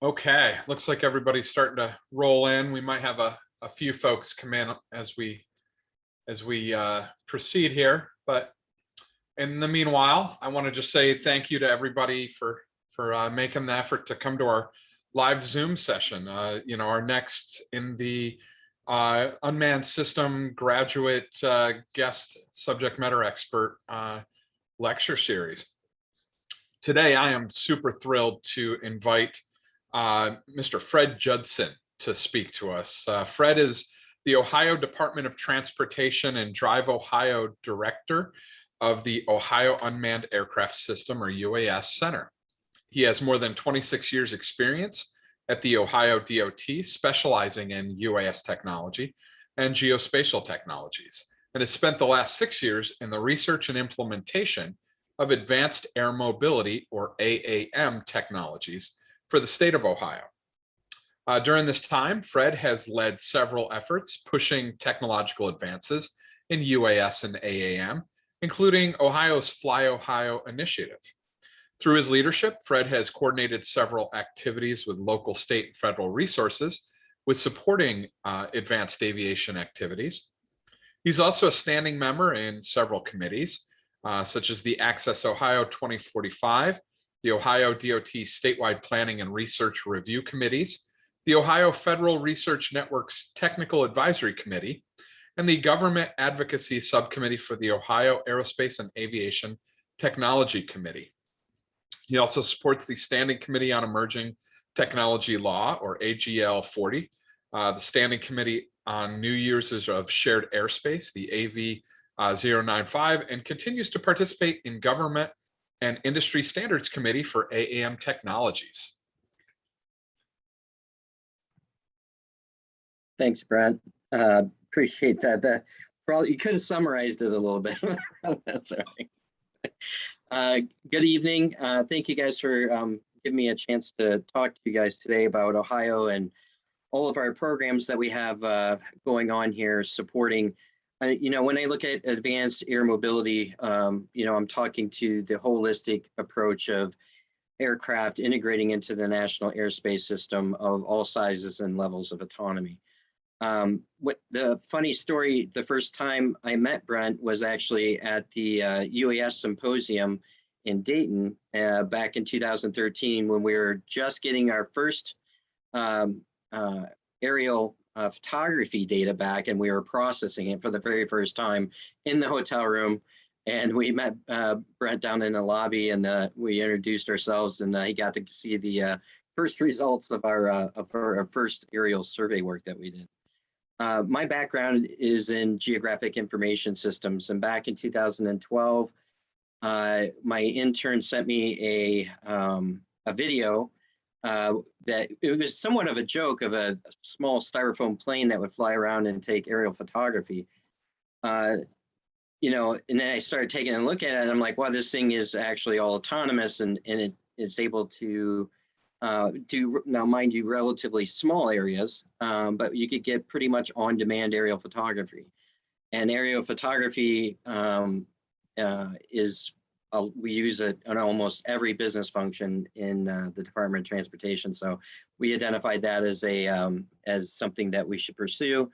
Okay, looks like everybody's starting to roll in. We might have a few folks come in as we proceed here, but in the meanwhile, I want to just say thank you to everybody for making the effort to come to our live Zoom session. Our next in the unmanned system graduate guest subject matter expert lecture series. Today, I am super thrilled to invite Mr. Fred Judson to speak to us. Fred is the Ohio Department of Transportation and DriveOhio Director of the Ohio Unmanned Aircraft System, or UAS Center. He has more than 26 years experience at the Ohio DOT, specializing in UAS technology and geospatial technologies, and has spent the last 6 years in the research and implementation of advanced air mobility, or AAM technologies for the state of Ohio. During this time, Fred has led several efforts pushing technological advances in UAS and AAM, including Ohio's FlyOhio initiative. Through his leadership, Fred has coordinated several activities with local, state, and federal resources with supporting advanced aviation activities. He's also a standing member in several committees, such as the Access Ohio 2045, the Ohio DOT Statewide Planning and Research Review Committees, the Ohio Federal Research Network's Technical Advisory Committee, and the Government Advocacy Subcommittee for the Ohio Aerospace and Aviation Technology Committee. He also supports the Standing Committee on Emerging Technology Law, or AGL 40, the Standing Committee on New Users of Shared Airspace, the AV 095, and continues to participate in Government and Industry Standards Committee for AAM Technologies. Thanks, Brent. Appreciate that. You could have summarized it a little bit. That's all right. Good evening. Thank you guys for giving me a chance to talk to you guys today about Ohio and all of our programs that we have going on here supporting. When I look at advanced air mobility, I'm talking to the holistic approach of aircraft integrating into the national airspace system of all sizes and levels of autonomy. What the funny story, the first time I met Brent was actually at the UAS symposium in Dayton back in 2013, when we were just getting our first aerial photography data back, and we were processing it for the very first time in the hotel room. And we met Brent down in the lobby, and we introduced ourselves, and he got to see the first results of our first aerial survey work that we did. My background is in geographic information systems, and back in 2012, my intern sent me a video that it was somewhat of a joke of a small styrofoam plane that would fly around and take aerial photography. And then I started taking a look at it, and I'm like, wow, this thing is actually all autonomous, and it's able to do, now mind you, relatively small areas, but you could get pretty much on-demand aerial photography. And aerial photography we use it on almost every business function in the Department of Transportation. So we identified that as something that we should pursue.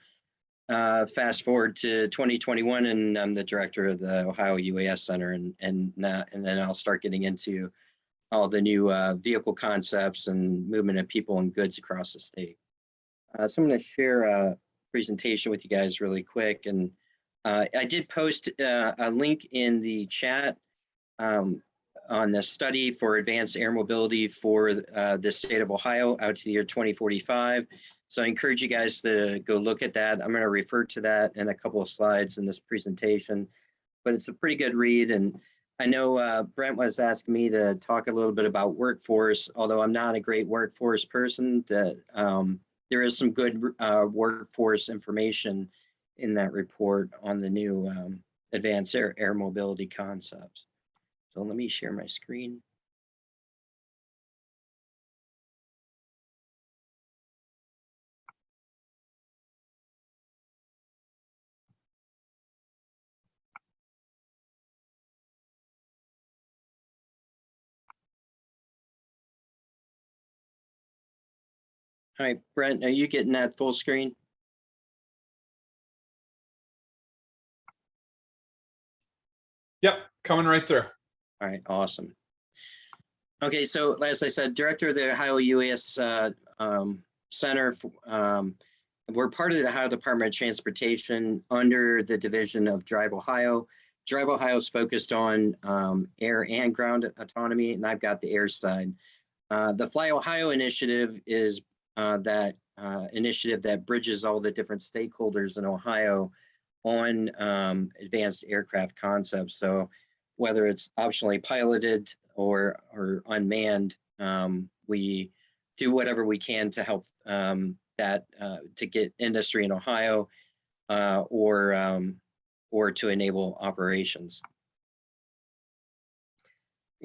Fast forward to 2021, and I'm the director of the Ohio UAS Center, and then I'll start getting into all the new vehicle concepts and movement of people and goods across the state. So I'm going to share a presentation with you guys really quick. And I did post a link in the chat on the study for advanced air mobility for the state of Ohio out to the year 2045. So I encourage you guys to go look at that. I'm going to refer to that in a couple of slides in this presentation, but it's a pretty good read. And I know Brent was asking me to talk a little bit about workforce, although I'm not a great workforce person. That there is some good workforce information in that report on the new advanced air mobility concepts. So let me share my screen. All right, Brent, are you getting that full screen? Yep, coming right through. All right, awesome. Okay, so as I said, director of the Ohio UAS Center. We're part of the Ohio Department of Transportation under the division of DriveOhio. DriveOhio is focused on air and ground autonomy, and I've got the air side. The FlyOhio initiative is that initiative that bridges all the different stakeholders in Ohio on advanced aircraft concepts. So whether it's optionally piloted or unmanned, we do whatever we can to help to get industry in Ohio or to enable operations.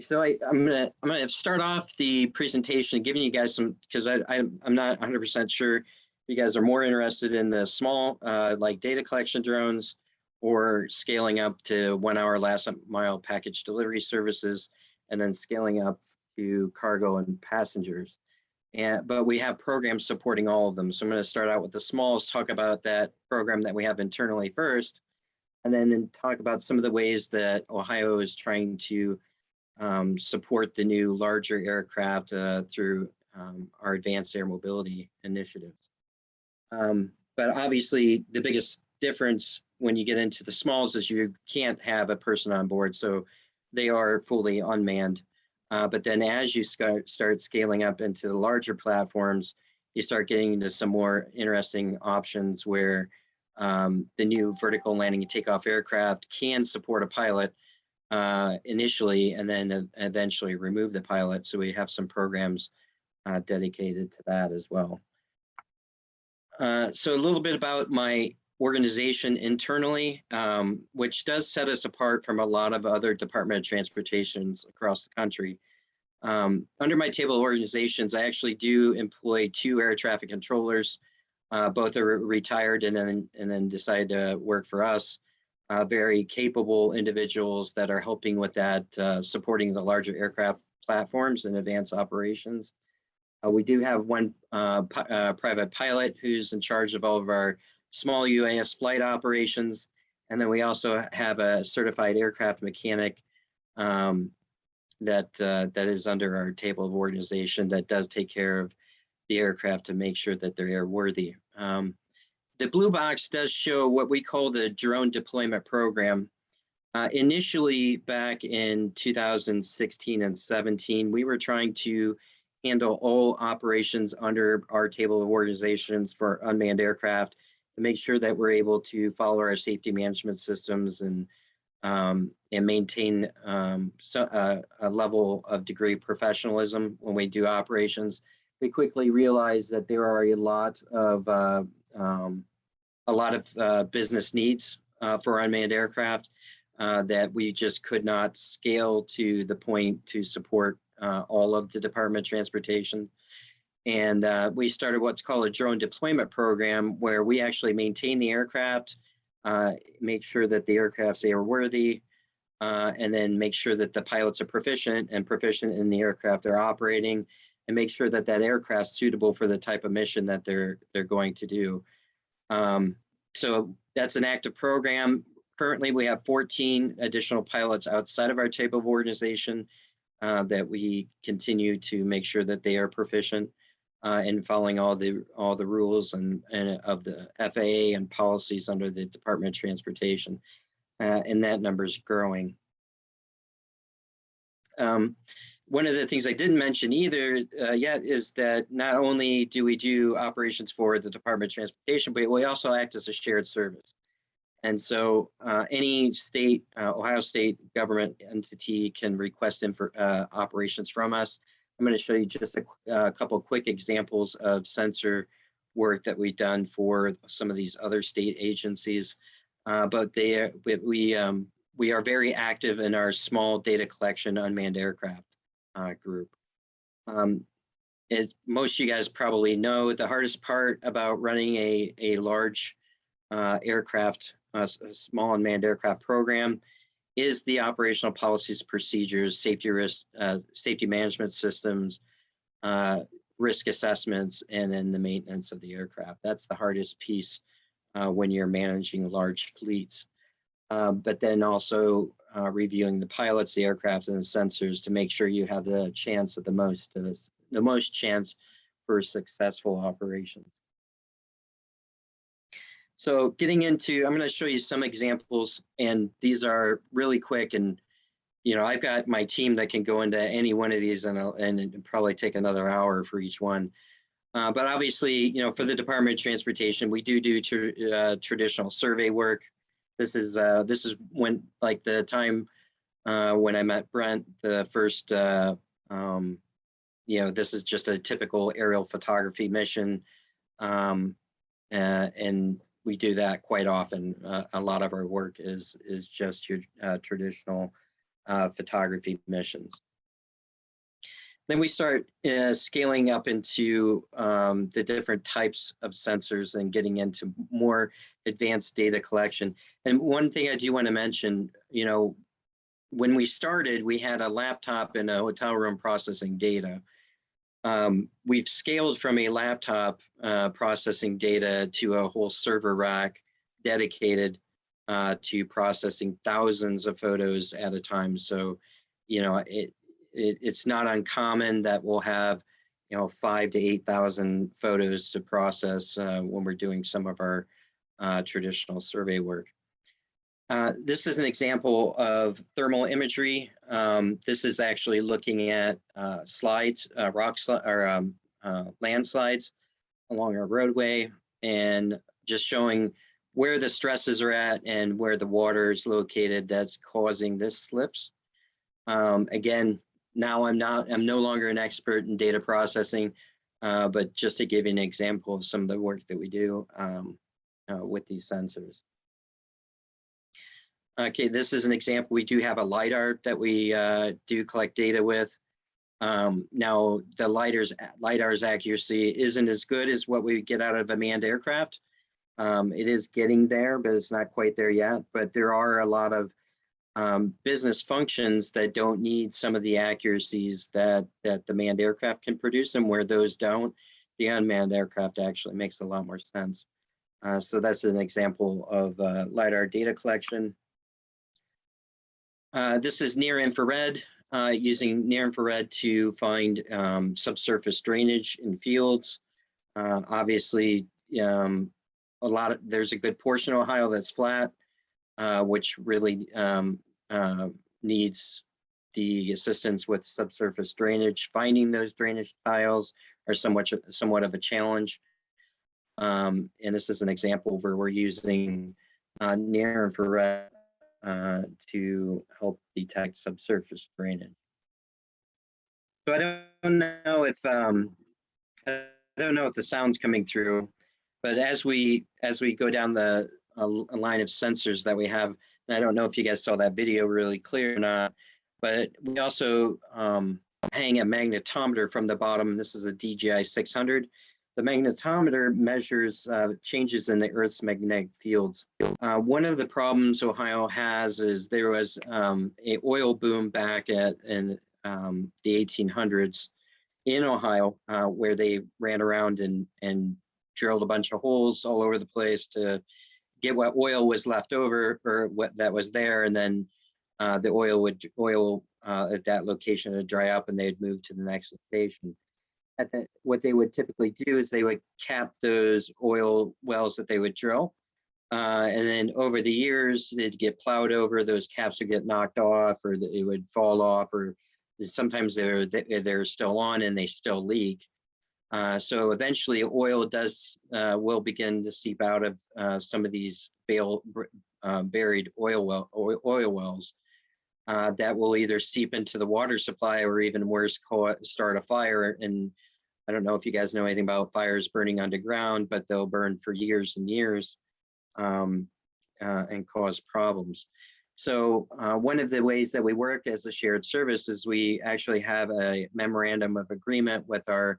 So I'm gonna start off the presentation giving you guys some, because I'm not 100% sure if you guys are more interested in the small like data collection drones or scaling up to 1 hour last mile package delivery services, and then scaling up to cargo and passengers. But we have programs supporting all of them. So I'm going to start out with the smallest, talk about that program that we have internally first, and then talk about some of the ways that Ohio is trying to support the new larger aircraft through our advanced air mobility initiatives. But obviously the biggest difference when you get into the smalls is you can't have a person on board. So they are fully unmanned. But then as you start scaling up into the larger platforms, you start getting into some more interesting options where the new vertical landing and takeoff aircraft can support a pilot initially, and then eventually remove the pilot. So we have some programs dedicated to that as well. So a little bit about my organization internally, which does set us apart from a lot of other Department of Transportations across the country. Under my table of organizations, I actually do employ 2 air traffic controllers. Both are retired and then decided to work for us. Very capable individuals that are helping with that, supporting the larger aircraft platforms and advanced operations. We do have 1 private pilot who's in charge of all of our small UAS flight operations. And then we also have a certified aircraft mechanic that is under our table of organization that does take care of the aircraft to make sure that they're airworthy. The blue box does show what we call the drone deployment program. Initially, back in 2016 and 17, we were trying to handle all operations under our table of organizations for unmanned aircraft to make sure that we're able to follow our safety management systems and maintain a level of degree of professionalism when we do operations. We quickly realized that there are a lot of business needs for unmanned aircraft that we just could not scale to the point to support all of the Department of Transportation. And we started what's called a drone deployment program, where we actually maintain the aircraft, make sure that the aircraft's airworthy, and then make sure that the pilots are proficient in the aircraft they're operating, and make sure that that aircraft's suitable for the type of mission that they're going to do. So that's an active program. Currently, we have 14 additional pilots outside of our table of organization that we continue to make sure that they are proficient in following all the rules and of the FAA and policies under the Department of Transportation, and that number is growing. One of the things I didn't mention either yet is that not only do we do operations for the Department of Transportation, but we also act as a shared service. And so any state, Ohio State government entity can request operations from us. I'm going to show you just a couple quick examples of sensor work that we've done for some of these other state agencies. But we are very active in our small data collection unmanned aircraft group. As most of you guys probably know, the hardest part about running a large aircraft, a small unmanned aircraft program, is the operational policies, procedures, safety risk, safety management systems, risk assessments, and then the maintenance of the aircraft. That's the hardest piece when you're managing large fleets. But then also reviewing the pilots, the aircraft, and the sensors to make sure you have the chance of the most chance for successful operations. So getting into, I'm going to show you some examples, and these are really quick. And I've got my team that can go into any one of these, and it'd probably take another hour for each one. But obviously, for the Department of Transportation, we do traditional survey work. This is when, like, the time when I met Brent, the first, this is just a typical aerial photography mission, and we do that quite often. A lot of our work is just your traditional photography missions. Then we start scaling up into the different types of sensors and getting into more advanced data collection. And one thing I do want to mention, when we started, we had a laptop in a hotel room processing data. We've scaled from a laptop processing data to a whole server rack dedicated to processing thousands of photos at a time. So, it's not uncommon that we'll have, 5,000 to 8,000 photos to process when we're doing some of our traditional survey work. This is an example of thermal imagery. This is actually looking at slides, landslides along our roadway, and just showing where the stresses are at and where the water is located that's causing this slips. Again, now I'm no longer an expert in data processing, but just to give you an example of some of the work that we do with these sensors. Okay, this is an example. We do have a LiDAR that we do collect data with. Now, the LiDAR's accuracy isn't as good as what we get out of a manned aircraft. It is getting there, but it's not quite there yet. But there are a lot of business functions that don't need some of the accuracies that the manned aircraft can produce, and where those don't, the unmanned aircraft actually makes a lot more sense. So that's an example of LiDAR data collection. This is near infrared, using near infrared to find subsurface drainage in fields. Obviously, there's a good portion of Ohio that's flat, which really needs the assistance with subsurface drainage. Finding those drainage tiles are somewhat of a challenge. And this is an example where we're using near infrared to help detect subsurface drainage. So I don't know if the sound's coming through, but as we go down the a line of sensors that we have, and I don't know if you guys saw that video really clear or not, but we also hang a magnetometer from the bottom. This is a DJI 600. The magnetometer measures changes in the Earth's magnetic fields. One of the problems Ohio has is there was an oil boom back in the 1800s in Ohio, where they ran around and drilled a bunch of holes all over the place to get what oil was left over or what that was there, and then the oil at that location would dry up and they'd move to the next location. What they would typically do is they would cap those oil wells that they would drill. And then over the years, they'd get plowed over, those caps would get knocked off, or it would fall off, or sometimes they're still on and they still leak. So eventually oil will begin to seep out of some of these buried oil wells. That will either seep into the water supply, or even worse, start a fire. And I don't know if you guys know anything about fires burning underground, but they'll burn for years and years and cause problems. So one of the ways that we work as a shared service is we actually have a memorandum of agreement with our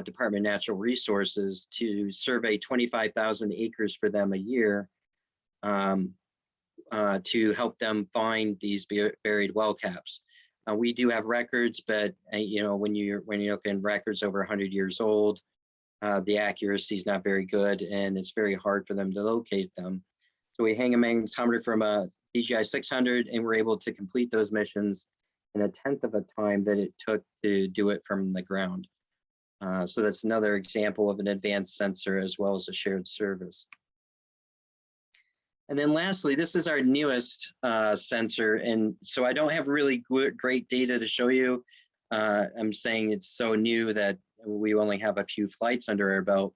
Department of Natural Resources to survey 25,000 acres for them a year to help them find these buried well caps. We do have records, but you know, when you're looking records over 100 years old, the accuracy is not very good, and it's very hard for them to locate them. So we hang a magnetometer from a DJI 600, and we're able to complete those missions in 1/10 of a time that it took to do it from the ground. So that's another example of an advanced sensor as well as a shared service. And then lastly, this is our newest sensor. And so I don't have really great data to show you. I'm saying it's so new that we only have a few flights under our belt,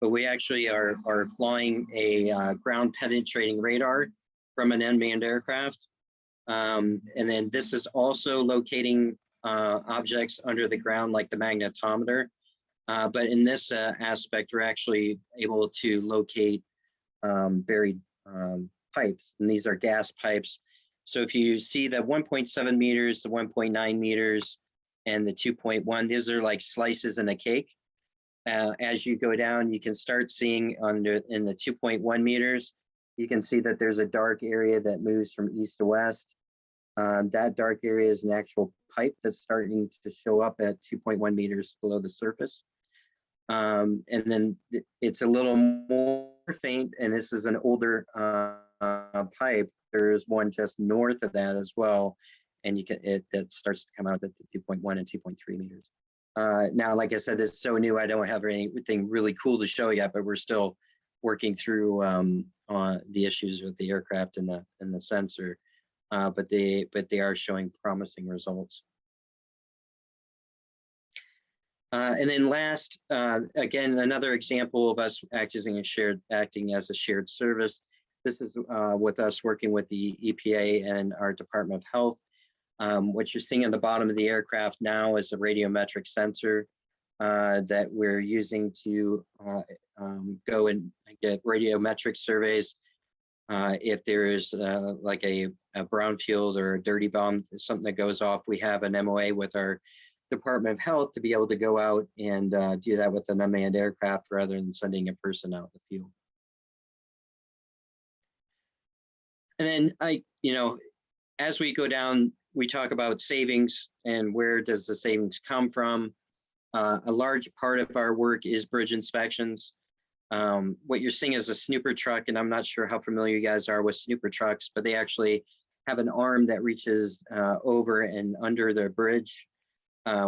but we actually are flying a ground penetrating radar from an unmanned aircraft. And then this is also locating objects under the ground like the magnetometer. But in this aspect, we're actually able to locate buried pipes, and these are gas pipes. So if you see the 1.7 meters, the 1.9 meters, and the 2.1, these are like slices in a cake. As you go down, you can start seeing in the 2.1 meters, you can see that there's a dark area that moves from east to west. That dark area is an actual pipe that's starting to show up at 2.1 meters below the surface. And then it's a little more faint, and this is an older pipe. There's one just north of that as well, and it starts to come out at the 2.1 and 2.3 meters. Now, like I said, this is so new, I don't have anything really cool to show yet, but we're still working through the issues with the aircraft and the sensor, but they are showing promising results. And then last, again, another example of us acting as a shared service. This is with us working with the EPA and our Department of Health. What you're seeing on the bottom of the aircraft now is a radiometric sensor that we're using to go and get radiometric surveys. If there is like a brownfield or a dirty bomb, something that goes off, we have an MOA with our Department of Health to be able to go out and do that with an unmanned aircraft rather than sending a person out in the field. And then as we go down, we talk about savings and where does the savings come from. A large part of our work is bridge inspections. What you're seeing is a snooper truck, and I'm not sure how familiar you guys are with snooper trucks, but they actually have an arm that reaches over and under the bridge.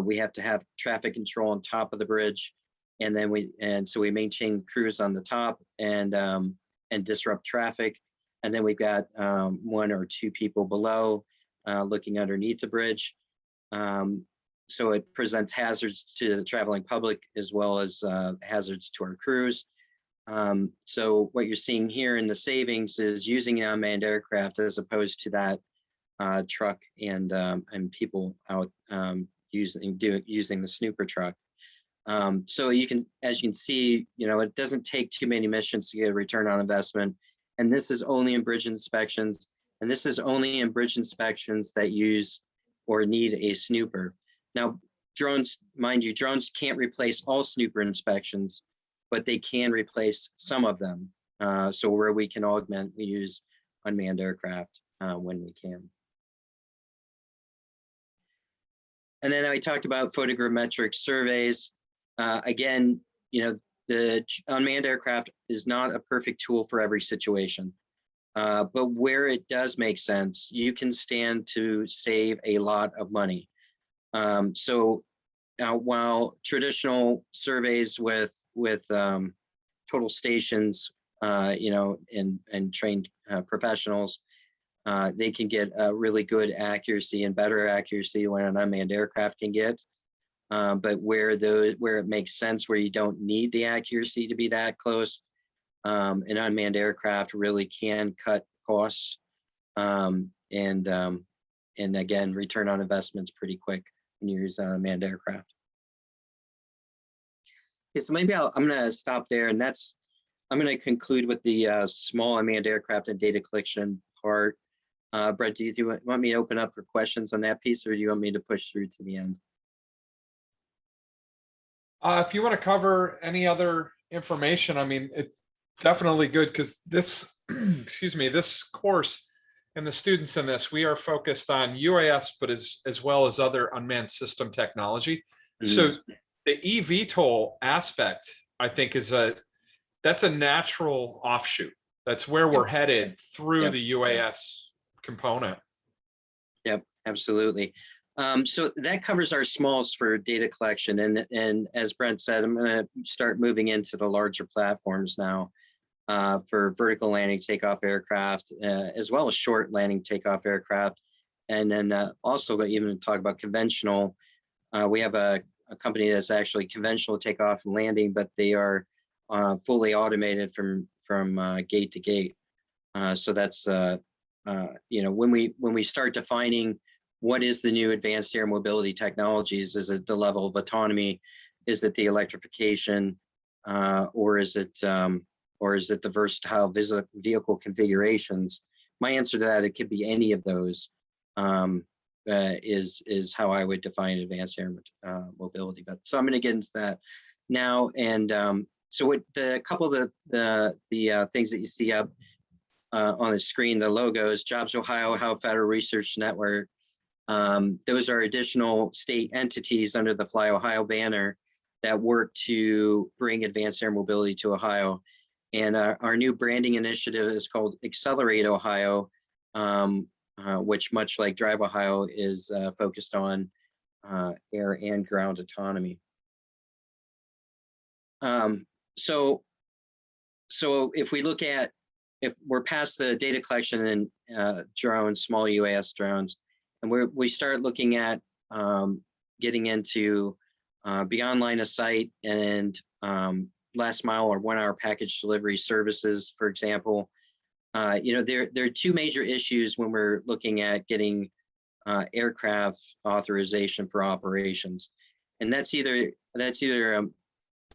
We have to have traffic control on top of the bridge, and so we maintain crews on the top and disrupt traffic. And then we've got 1 or 2 people below looking underneath the bridge. So it presents hazards to the traveling public as well as hazards to our crews. So what you're seeing here in the savings is using an unmanned aircraft as opposed to that truck and people out using the snooper truck. So as you can see, it doesn't take too many missions to get a return on investment. And this is only in bridge inspections. And this is only in bridge inspections that use or need a snooper. Now, drones, mind you, drones can't replace all snooper inspections, but they can replace some of them. So where we can augment, we use unmanned aircraft when we can. And then I talked about photogrammetric surveys. Again, the unmanned aircraft is not a perfect tool for every situation, but where it does make sense, you can stand to save a lot of money. So while traditional surveys with total stations, and trained professionals, they can get a really good accuracy and better accuracy when an unmanned aircraft can get. But where it makes sense, where you don't need the accuracy to be that close, an unmanned aircraft really can cut costs, and again, return on investment's pretty quick when you use an unmanned aircraft. Okay, so maybe I'm going to stop there, and I'm going to conclude with the small unmanned aircraft and data collection part. Brett, do you want me to open up for questions on that piece, or do you want me to push through to the end? If you want to cover any other information, I mean, it's definitely good because this, excuse me, this course and the students in this, we are focused on UAS, but as well as other unmanned system technology. So the eVTOL aspect, I think, that's a natural offshoot. That's where we're headed through the UAS component. Yep, absolutely. So that covers our smalls for data collection. And as Brent said, I'm going to start moving into the larger platforms now for vertical landing takeoff aircraft, as well as short landing takeoff aircraft. And then also even talk about conventional. We have a company that's actually conventional takeoff and landing, but they are fully automated from gate to gate. So that's when we start defining what is the new advanced air mobility technologies, is it the level of autonomy, is it the electrification, or is it the versatile vehicle configurations? My answer to that, it could be any of those. Is how I would define advanced air mobility. But so I'm going to get into that now. And so what the couple of the things that you see up on the screen, the logos, JobsOhio, Ohio Federal Research Network. Those are additional state entities under the FlyOhio banner that work to bring advanced air mobility to Ohio. And our new branding initiative is called Accelerate Ohio, which, much like DriveOhio, is focused on air and ground autonomy. So if we look at, if we're past the data collection and drones, small UAS drones, and we start looking at getting into beyond line of sight and last mile or 1 hour package delivery services, for example, there are two major issues when we're looking at getting aircraft authorization for operations, and that's either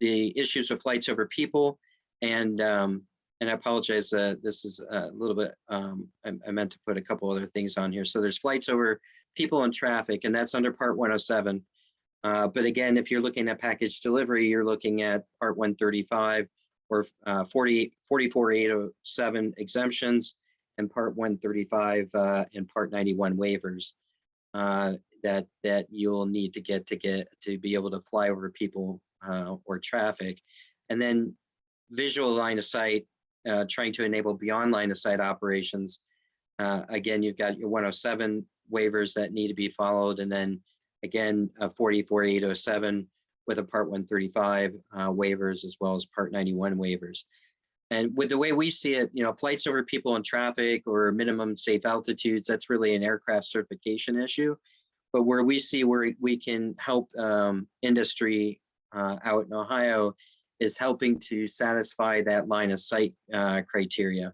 the issues with flights over people, and I apologize, this is a little bit, I meant to put a couple other things on here. So there's flights over people and traffic, and that's under Part 107. But again, if you're looking at package delivery, you're looking at Part 135 or 44807 exemptions and Part 135 and Part 91 waivers that you'll need to get to be able to fly over people or traffic. And then visual line of sight, trying to enable beyond line of sight operations. Again, you've got your 107 waivers that need to be followed, and then again, 44807 with a Part 135 waivers, as well as Part 91 waivers. And with the way we see it, flights over people and traffic or minimum safe altitudes, that's really an aircraft certification issue. But where we see where we can help industry out in Ohio is helping to satisfy that line of sight criteria.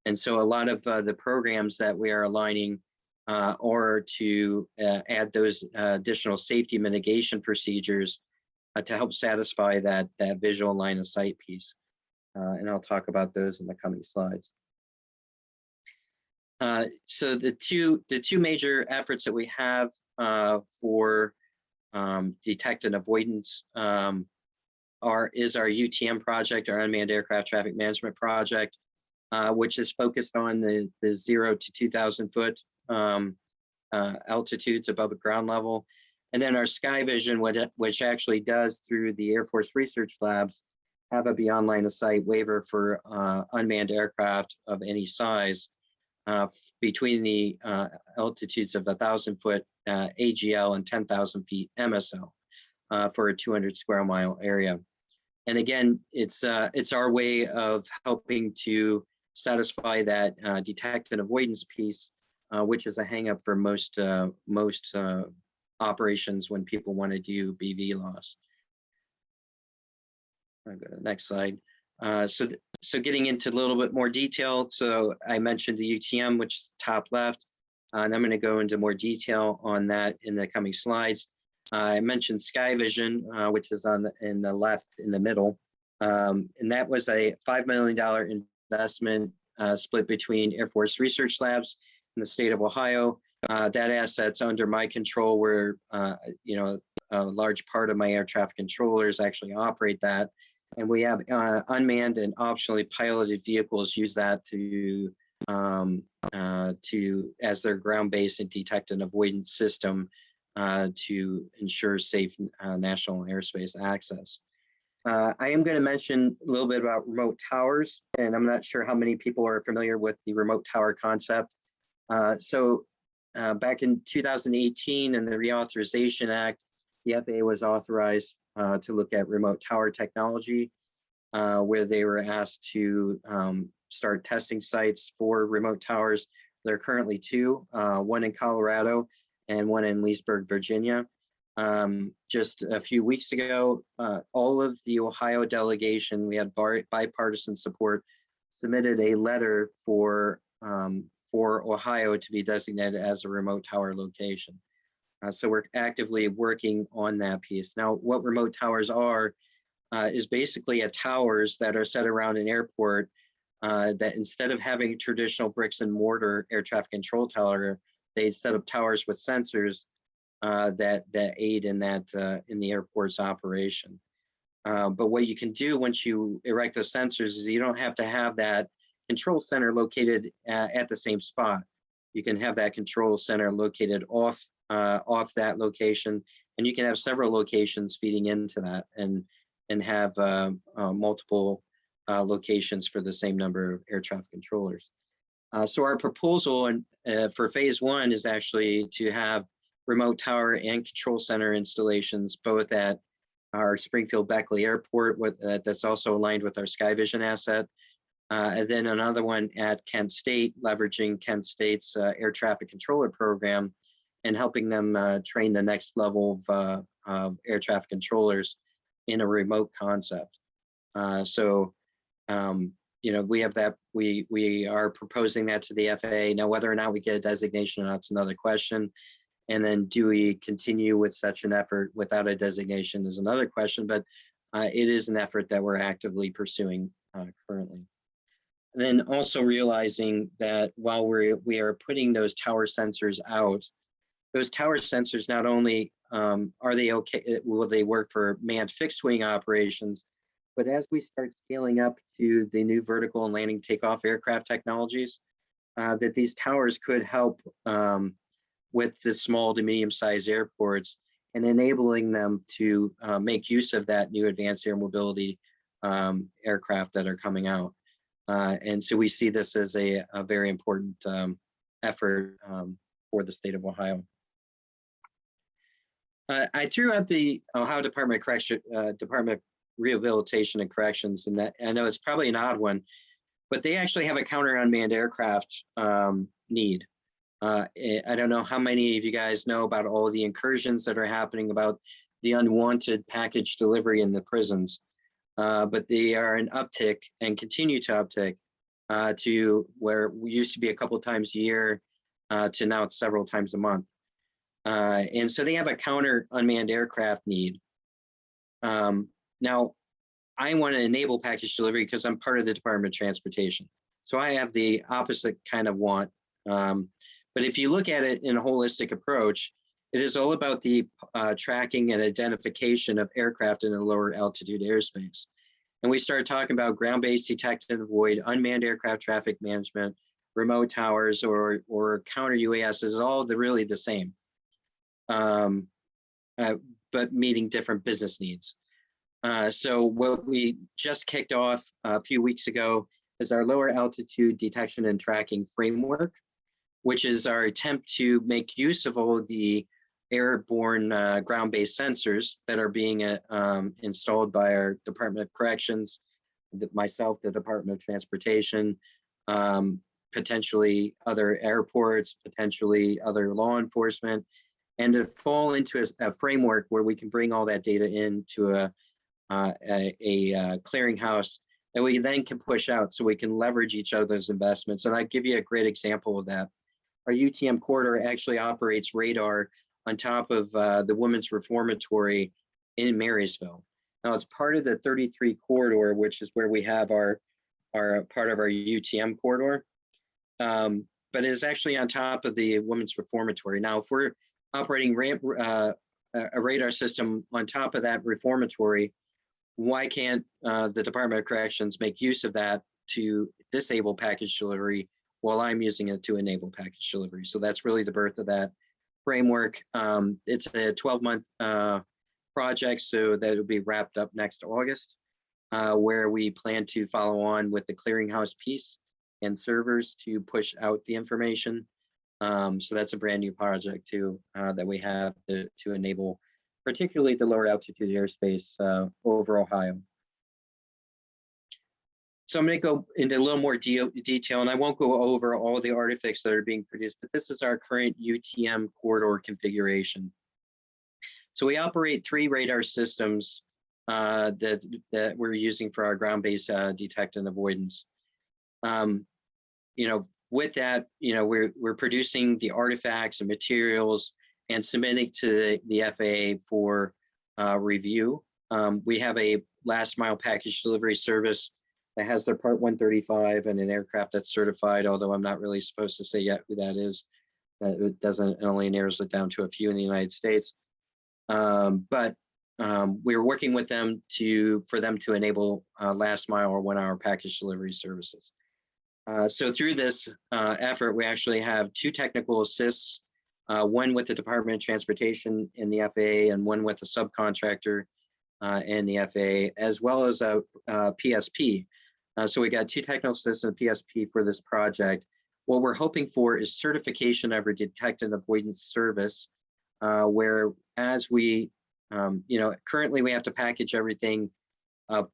And so a lot of the programs that we are aligning are to add those additional safety mitigation procedures to help satisfy that visual line of sight piece. And I'll talk about those in the coming slides. So the two major efforts that we have for detect and avoidance is our UTM project, our Unmanned Aircraft Traffic Management Project, which is focused on the 0 to 2,000 foot altitudes above the ground level. And then our Sky Vision, which actually does, through the Air Force Research Labs, have a beyond line of sight waiver for unmanned aircraft of any size between the altitudes of 1,000 foot AGL and 10,000 feet MSL for a 200 square mile area. And again, it's our way of helping to satisfy that detect and avoidance piece, which is a hang up for most operations when people want to do BV loss. I'll go to the next slide. So getting into a little bit more detail. So I mentioned the UTM, which is top left, and I'm going to go into more detail on that in the coming slides. I mentioned Sky Vision, which is in the left in the middle, and that was a $5 million investment split between Air Force Research Labs in the state of Ohio. That asset's under my control, where a large part of my air traffic controllers actually operate that. And we have unmanned and optionally piloted vehicles use that to as their ground-based and detect and avoidance system to ensure safe national airspace access. I am going to mention a little bit about remote towers, and I'm not sure how many people are familiar with the remote tower concept. Back in 2018 in the Reauthorization Act, the FAA was authorized to look at remote tower technology, where they were asked to start testing sites for remote towers. There are currently two, one in Colorado and one in Leesburg, Virginia. Just a few weeks ago, all of the Ohio delegation, we had bipartisan support, submitted a letter for Ohio to be designated as a remote tower location. So we're actively working on that piece. Now, what remote towers are is basically towers that are set around an airport that instead of having traditional bricks and mortar air traffic control tower, they set up towers with sensors that aid in the airport's operation. But what you can do once you erect those sensors is you don't have to have that control center located at the same spot. You can have that control center located off that location, and you can have several locations feeding into that and have multiple locations for the same number of air traffic controllers. So our proposal for phase one is actually to have remote tower and control center installations both at our Springfield Beckley Airport that's also aligned with our SkyVision asset. And then another one at Kent State, leveraging Kent State's air traffic controller program and helping them train the next level of air traffic controllers in a remote concept. We have that, we are proposing that to the FAA. Now, whether or not we get a designation or not, that's another question. And then do we continue with such an effort without a designation is another question, but it is an effort that we're actively pursuing currently. And then also realizing that while we are putting those tower sensors out, those tower sensors not only are they okay, will they work for manned fixed wing operations, but as we start scaling up to the new vertical and landing takeoff aircraft technologies, that these towers could help with the small to medium-sized airports and enabling them to make use of that new advanced air mobility aircraft that are coming out. And so we see this as a very important effort for the state of Ohio. I threw out the Ohio Department of Rehabilitation and Corrections, and that I know it's probably an odd one, but they actually have a counter unmanned aircraft need. I don't know how many of you guys know about all the incursions that are happening about the unwanted package delivery in the prisons, but they are an uptick and continue to uptick to where we used to be a couple times a year to now it's several times a month. And so they have a counter unmanned aircraft need. Now, I want to enable package delivery because I'm part of the Department of Transportation. So I have the opposite kind of want. But if you look at it in a holistic approach, it is all about the tracking and identification of aircraft in a lower altitude airspace. And we started talking about ground-based detect and avoid, unmanned aircraft traffic management, remote towers, or counter UAS is all really the same, but meeting different business needs. So what we just kicked off a few weeks ago is our lower altitude detection and tracking framework, which is our attempt to make use of all of the airborne ground-based sensors that are being installed by our Department of Corrections, myself, the Department of Transportation, potentially other airports, potentially other law enforcement, and to fall into a framework where we can bring all that data into a clearinghouse that we then can push out so we can leverage each other's investments. And I'll give you a great example of that. Our UTM corridor actually operates radar on top of the Women's Reformatory in Marysville. Now it's part of the 33 corridor, which is where we have our part of our UTM corridor, but it is actually on top of the Women's Reformatory. Now, if we're operating a radar system on top of that reformatory, why can't the Department of Corrections make use of that to disable package delivery well, I'm using it to enable package delivery. So that's really the birth of that framework. It's a 12-month project, so that will be wrapped up next August, where we plan to follow on with the clearinghouse piece and servers to push out the information. So that's a brand new project too, that we have to enable, particularly the lower altitude airspace over Ohio. So I'm going to go into a little more detail, and I won't go over all the artifacts that are being produced, but this is our current UTM corridor configuration. So we operate 3 radar systems that we're using for our ground-based detect and avoidance. With that, we're producing the artifacts and materials and submitting to the FAA for review. We have a last mile package delivery service that has their Part 135 and an aircraft that's certified, although I'm not really supposed to say yet who that is. It doesn't, it only narrows it down to a few in the United States. But we're working with them for them to enable last mile or 1 hour package delivery services. So through this effort, we actually have 2 technical assists, one with the Department of Transportation and the FAA, and one with a subcontractor and the FAA, as well as a PSP. So we got 2 technical assists and PSP for this project. What we're hoping for is certification of our detect and avoidance service, where as we, currently we have to package everything up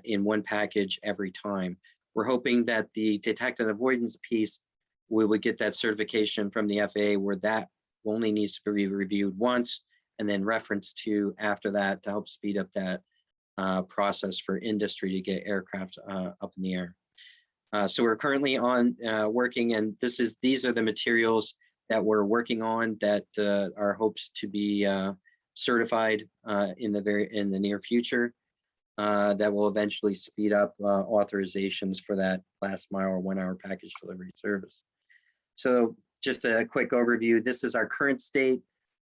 in one package every time. We're hoping that the detect and avoidance piece, we would get that certification from the FAA where that only needs to be reviewed once and then referenced to after that to help speed up that process for industry to get aircraft up in the air. So we're currently on working, and these are the materials that we're working on that are hopes to be certified in the near future. That will eventually speed up authorizations for that last mile or 1 hour package delivery service. So just a quick overview. This is our current state.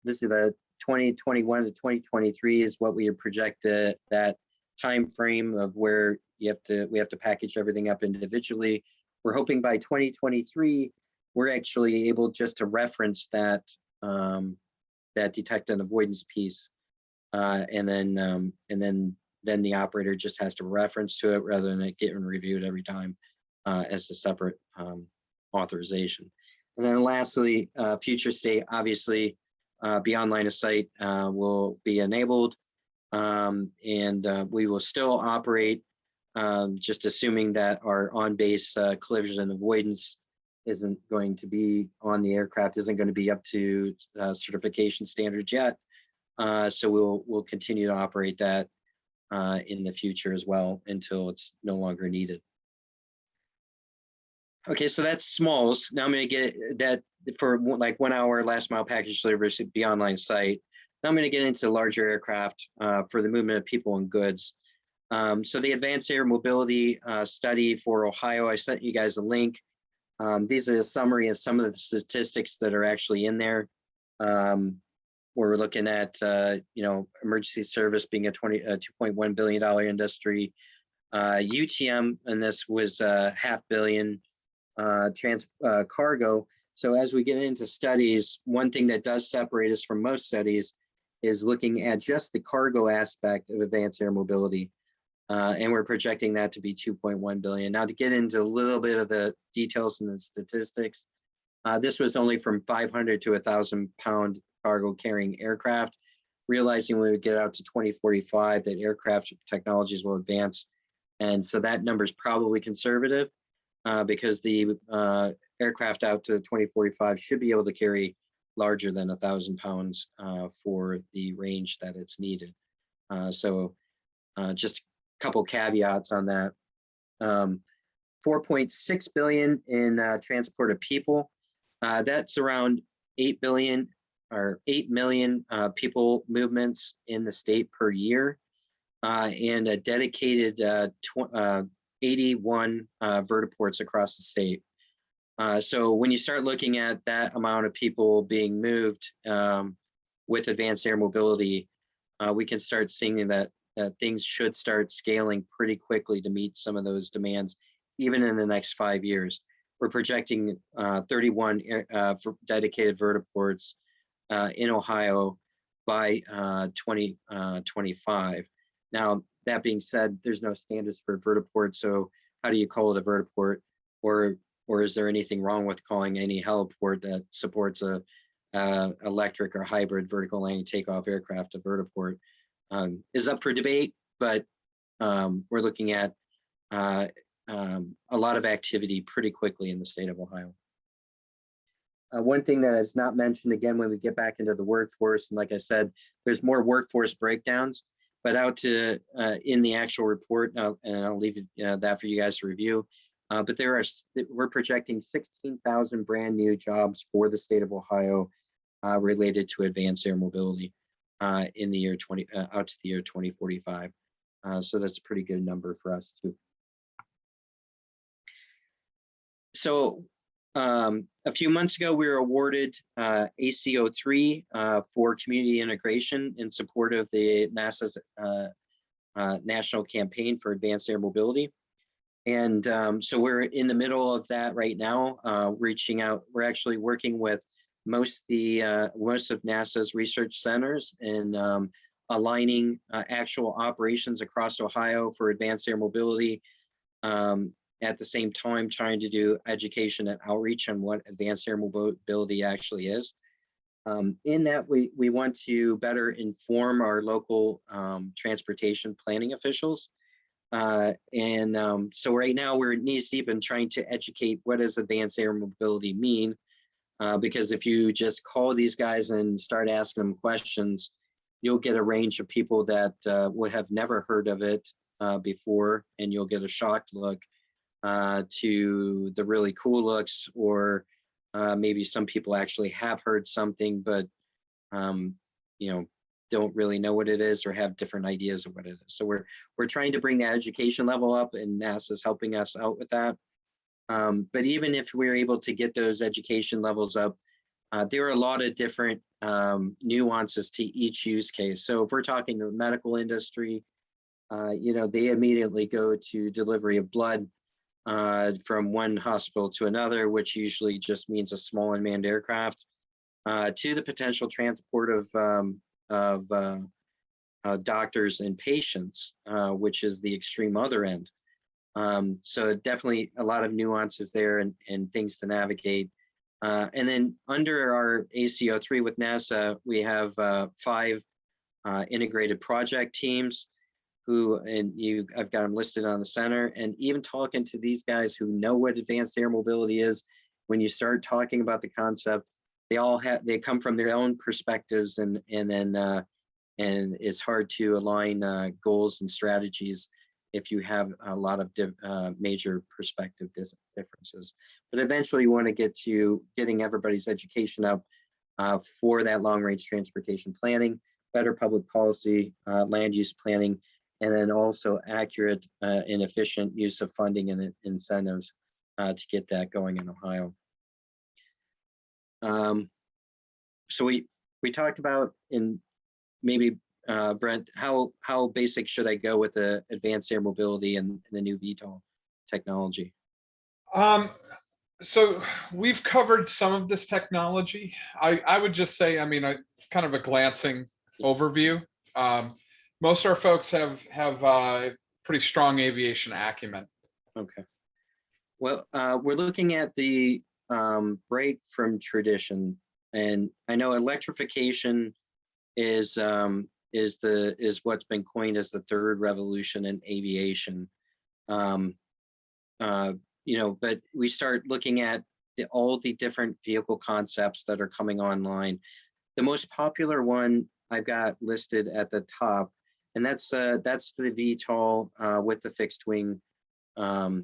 This is the 2021 to 2023 is what we project that time frame of where we have to package everything up individually. We're hoping by 2023 we're actually able just to reference that that detect and avoidance piece, and then the operator just has to reference to it rather than it getting reviewed every time as a separate authorization. And then lastly, future state, obviously, beyond line of sight will be enabled, and we will still operate, just assuming that our on-base collision and avoidance isn't going to be on the aircraft, isn't going to be up to certification standards yet. So we'll continue to operate that in the future as well until it's no longer needed. Okay, so that's smalls. Now I'm going to get that for like 1 hour last mile package delivery beyond line of sight. Now I'm going to get into larger aircraft for the movement of people and goods. So the advanced air mobility study for Ohio, I sent you guys a link. These are a summary of some of the statistics that are actually in there. Where we're looking at, emergency service being a $2.1 billion industry. UTM, and this was $500 million cargo. So as we get into studies, one thing that does separate us from most studies is looking at just the cargo aspect of advanced air mobility. And we're projecting that to be 2.1 billion. Now to get into a little bit of the details and the statistics, this was only from 500 to 1,000 pound cargo carrying aircraft, realizing when we get out to 2045 that aircraft technologies will advance. And so that number is probably conservative because the aircraft out to 2045 should be able to carry larger than 1,000 pounds for the range that it's needed. So just a couple caveats on that. 4.6 billion in transport of people. That's around 8 billion or 8 million people movements in the state per year, and a dedicated 81 vertiports across the state. So when you start looking at that amount of people being moved with advanced air mobility, we can start seeing that things should start scaling pretty quickly to meet some of those demands, even in the next 5 years. we're projecting 31 for dedicated vertiports in Ohio by 2025. Now, that being said, there's no standards for vertiport, so how do you call it a vertiport? Or is there anything wrong with calling any heliport that supports a electric or hybrid vertical landing takeoff aircraft a vertiport? Is up for debate, but we're looking at a lot of activity pretty quickly in the state of Ohio. One thing that is not mentioned again when we get back into the workforce, and like I said, there's more workforce breakdowns, but out to in the actual report, and I'll leave that for you guys to review. But we're projecting 16,000 brand new jobs for the state of Ohio related to advanced air mobility in the year out to the year 2045. So that's a pretty good number for us too. So a few months ago, we were awarded ACO3 for community integration in support of the NASA's national campaign for advanced air mobility. And so we're in the middle of that right now, reaching out. We're actually working with most of NASA's research centers and aligning actual operations across Ohio for advanced air mobility. At the same time, trying to do education and outreach on what advanced air mobility actually is. In that, we want to better inform our local transportation planning officials. So right now we're knees deep in trying to educate what does advanced air mobility mean, because if you just call these guys and start asking them questions, you'll get a range of people that would have never heard of it before, and you'll get a shocked look to the really cool looks, or maybe some people actually have heard something, but don't really know what it is or have different ideas of what it is. So we're trying to bring that education level up, and NASA's helping us out with that. But even if we're able to get those education levels up, there are a lot of different nuances to each use case. So if we're talking to the medical industry, they immediately go to delivery of blood from one hospital to another, which usually just means a small unmanned aircraft, to the potential transport of doctors and patients, which is the extreme other end. So definitely a lot of nuances there and things to navigate. And then under our ACO3 with NASA, we have 5 integrated project teams I've got them listed on the center. And even talking to these guys who know what advanced air mobility is, when you start talking about the concept, they come from their own perspectives, and it's hard to align goals and strategies if you have a lot of major perspective differences. But eventually you want to get to getting everybody's education up for that long range transportation planning, better public policy, land use planning, and then also accurate and efficient use of funding and incentives to get that going in Ohio. So we talked about, in maybe Brent, how basic should I go with the advanced air mobility and the new VTOL technology? So we've covered some of this technology. I would just say, kind of a glancing overview. Most of our folks have pretty strong aviation acumen. Okay. Well, we're looking at the break from tradition, and I know electrification is what's been coined as the third revolution in aviation. But we start looking at all the different vehicle concepts that are coming online. The most popular one I've got listed at the top, and that's the VTOL with the fixed wing for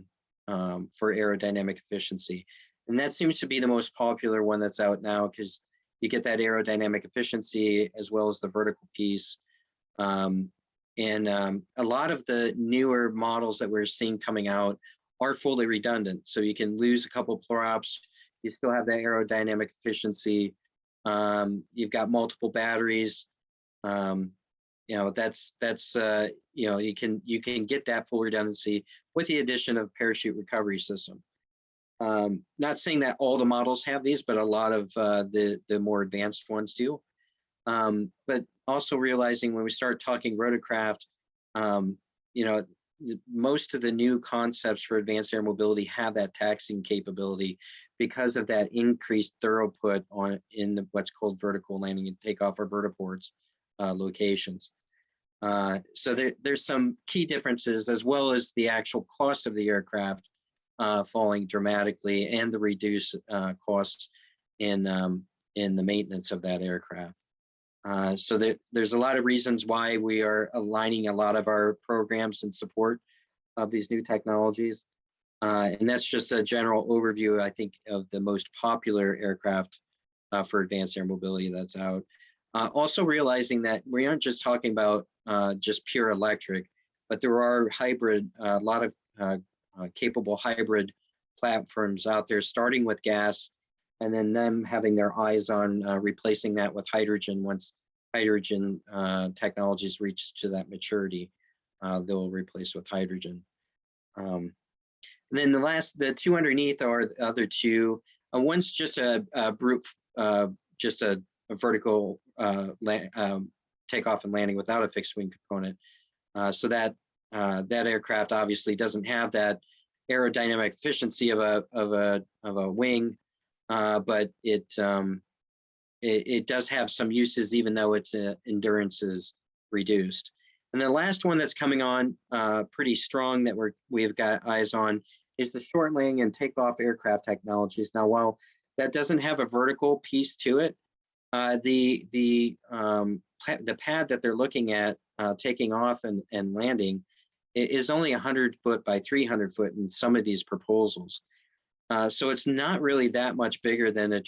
aerodynamic efficiency. And that seems to be the most popular one that's out now, because you get that aerodynamic efficiency as well as the vertical piece. A lot of the newer models that we're seeing coming out are fully redundant. So you can lose a couple props, you still have that aerodynamic efficiency. You've got multiple batteries. You can get that full redundancy with the addition of parachute recovery system. Not saying that all the models have these, but a lot of the more advanced ones do. But also realizing when we start talking rotorcraft, you know, most of the new concepts for advanced air mobility have that taxiing capability because of that increased throughput in what's called vertical landing and takeoff or vertiports locations. So there's some key differences, as well as the actual cost of the aircraft falling dramatically, and the reduced costs in the maintenance of that aircraft. So there's a lot of reasons why we are aligning a lot of our programs in support of these new technologies. And that's just a general overview, I think, of the most popular aircraft for advanced air mobility that's out. Also realizing that we aren't just talking about just pure electric, but there are hybrid, a lot of capable hybrid platforms out there, starting with gas, and then them having their eyes on replacing that with hydrogen. Once hydrogen technologies reach to that maturity, they'll replace with hydrogen. And then the two underneath are the other two. One's just a brute, just a vertical takeoff and landing without a fixed wing component. So that aircraft obviously doesn't have that aerodynamic efficiency of a wing, but it does have some uses, even though its endurance is reduced. And the last one that's coming on pretty strong that we've got eyes on is the short landing and takeoff aircraft technologies. Now, while that doesn't have a vertical piece to it, the pad that they're looking at taking off and landing is only 100 foot by 300 foot in some of these proposals. So it's not really that much bigger than a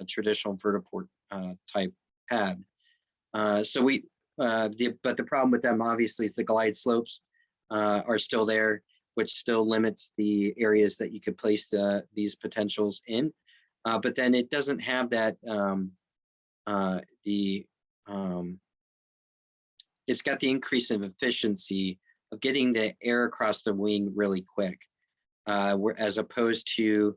traditional vertiport type pad. But the problem with them obviously is the glide slopes are still there, which still limits the areas that you could place these potentials in. But then it doesn't have that it's got the increase of efficiency of getting the air across the wing really quick, as opposed to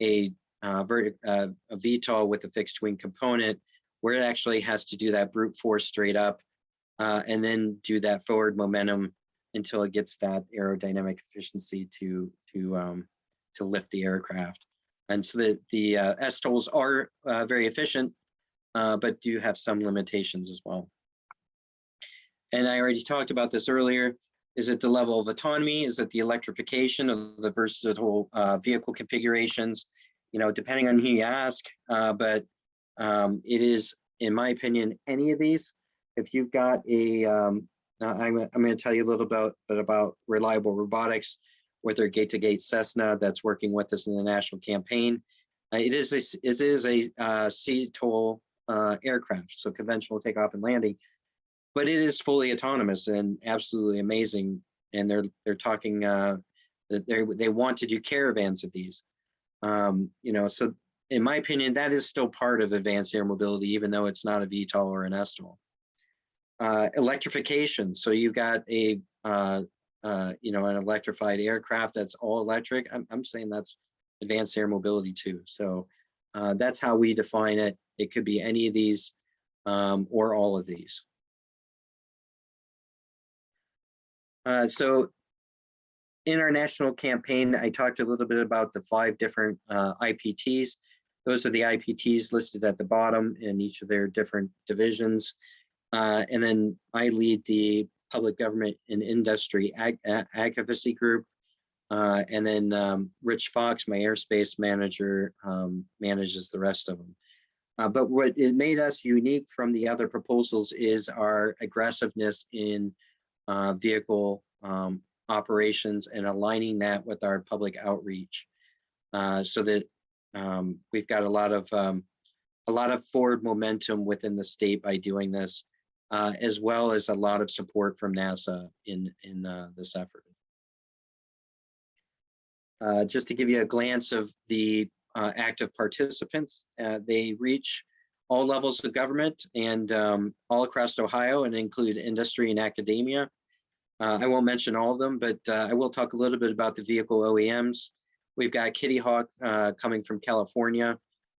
a VTOL with a fixed wing component, where it actually has to do that brute force straight up, and then do that forward momentum until it gets that aerodynamic efficiency to lift the aircraft. And so the STOLs are very efficient, but do have some limitations as well. And I already talked about this earlier. Is it the level of autonomy? Is it the electrification of the versatile vehicle configurations? You know, depending on who you ask, but it is, in my opinion, any of these. If you've got a, I'm going to tell you a little bit about Reliable Robotics with their gate-to-gate Cessna that's working with us in the national campaign. It is a CTOL aircraft, so conventional takeoff and landing, but it is fully autonomous and absolutely amazing. And they're talking that they want to do caravans of these. You know, so in my opinion, that is still part of advanced air mobility, even though it's not a VTOL or an STOL. Electrification. So you got a you know, an electrified aircraft that's all electric. I'm saying that's advanced air mobility too. So that's how we define it. It could be any of these or all of these. So in our national campaign, I talked a little bit about the 5 different IPTs. Those are the IPTs listed at the bottom in each of their different divisions. And then I lead the public government and industry advocacy group. And then Rich Fox, my airspace manager, manages the rest of them. But what it made us unique from the other proposals is our aggressiveness in vehicle operations and aligning that with our public outreach, so that we've got a lot of forward momentum within the state by doing this, as well as a lot of support from NASA in this effort. Just to give you a glance of the active participants, they reach all levels of government and all across Ohio, and include industry and academia. I won't mention all of them, but I will talk a little bit about the vehicle OEMs. We've got Kitty Hawk coming from California.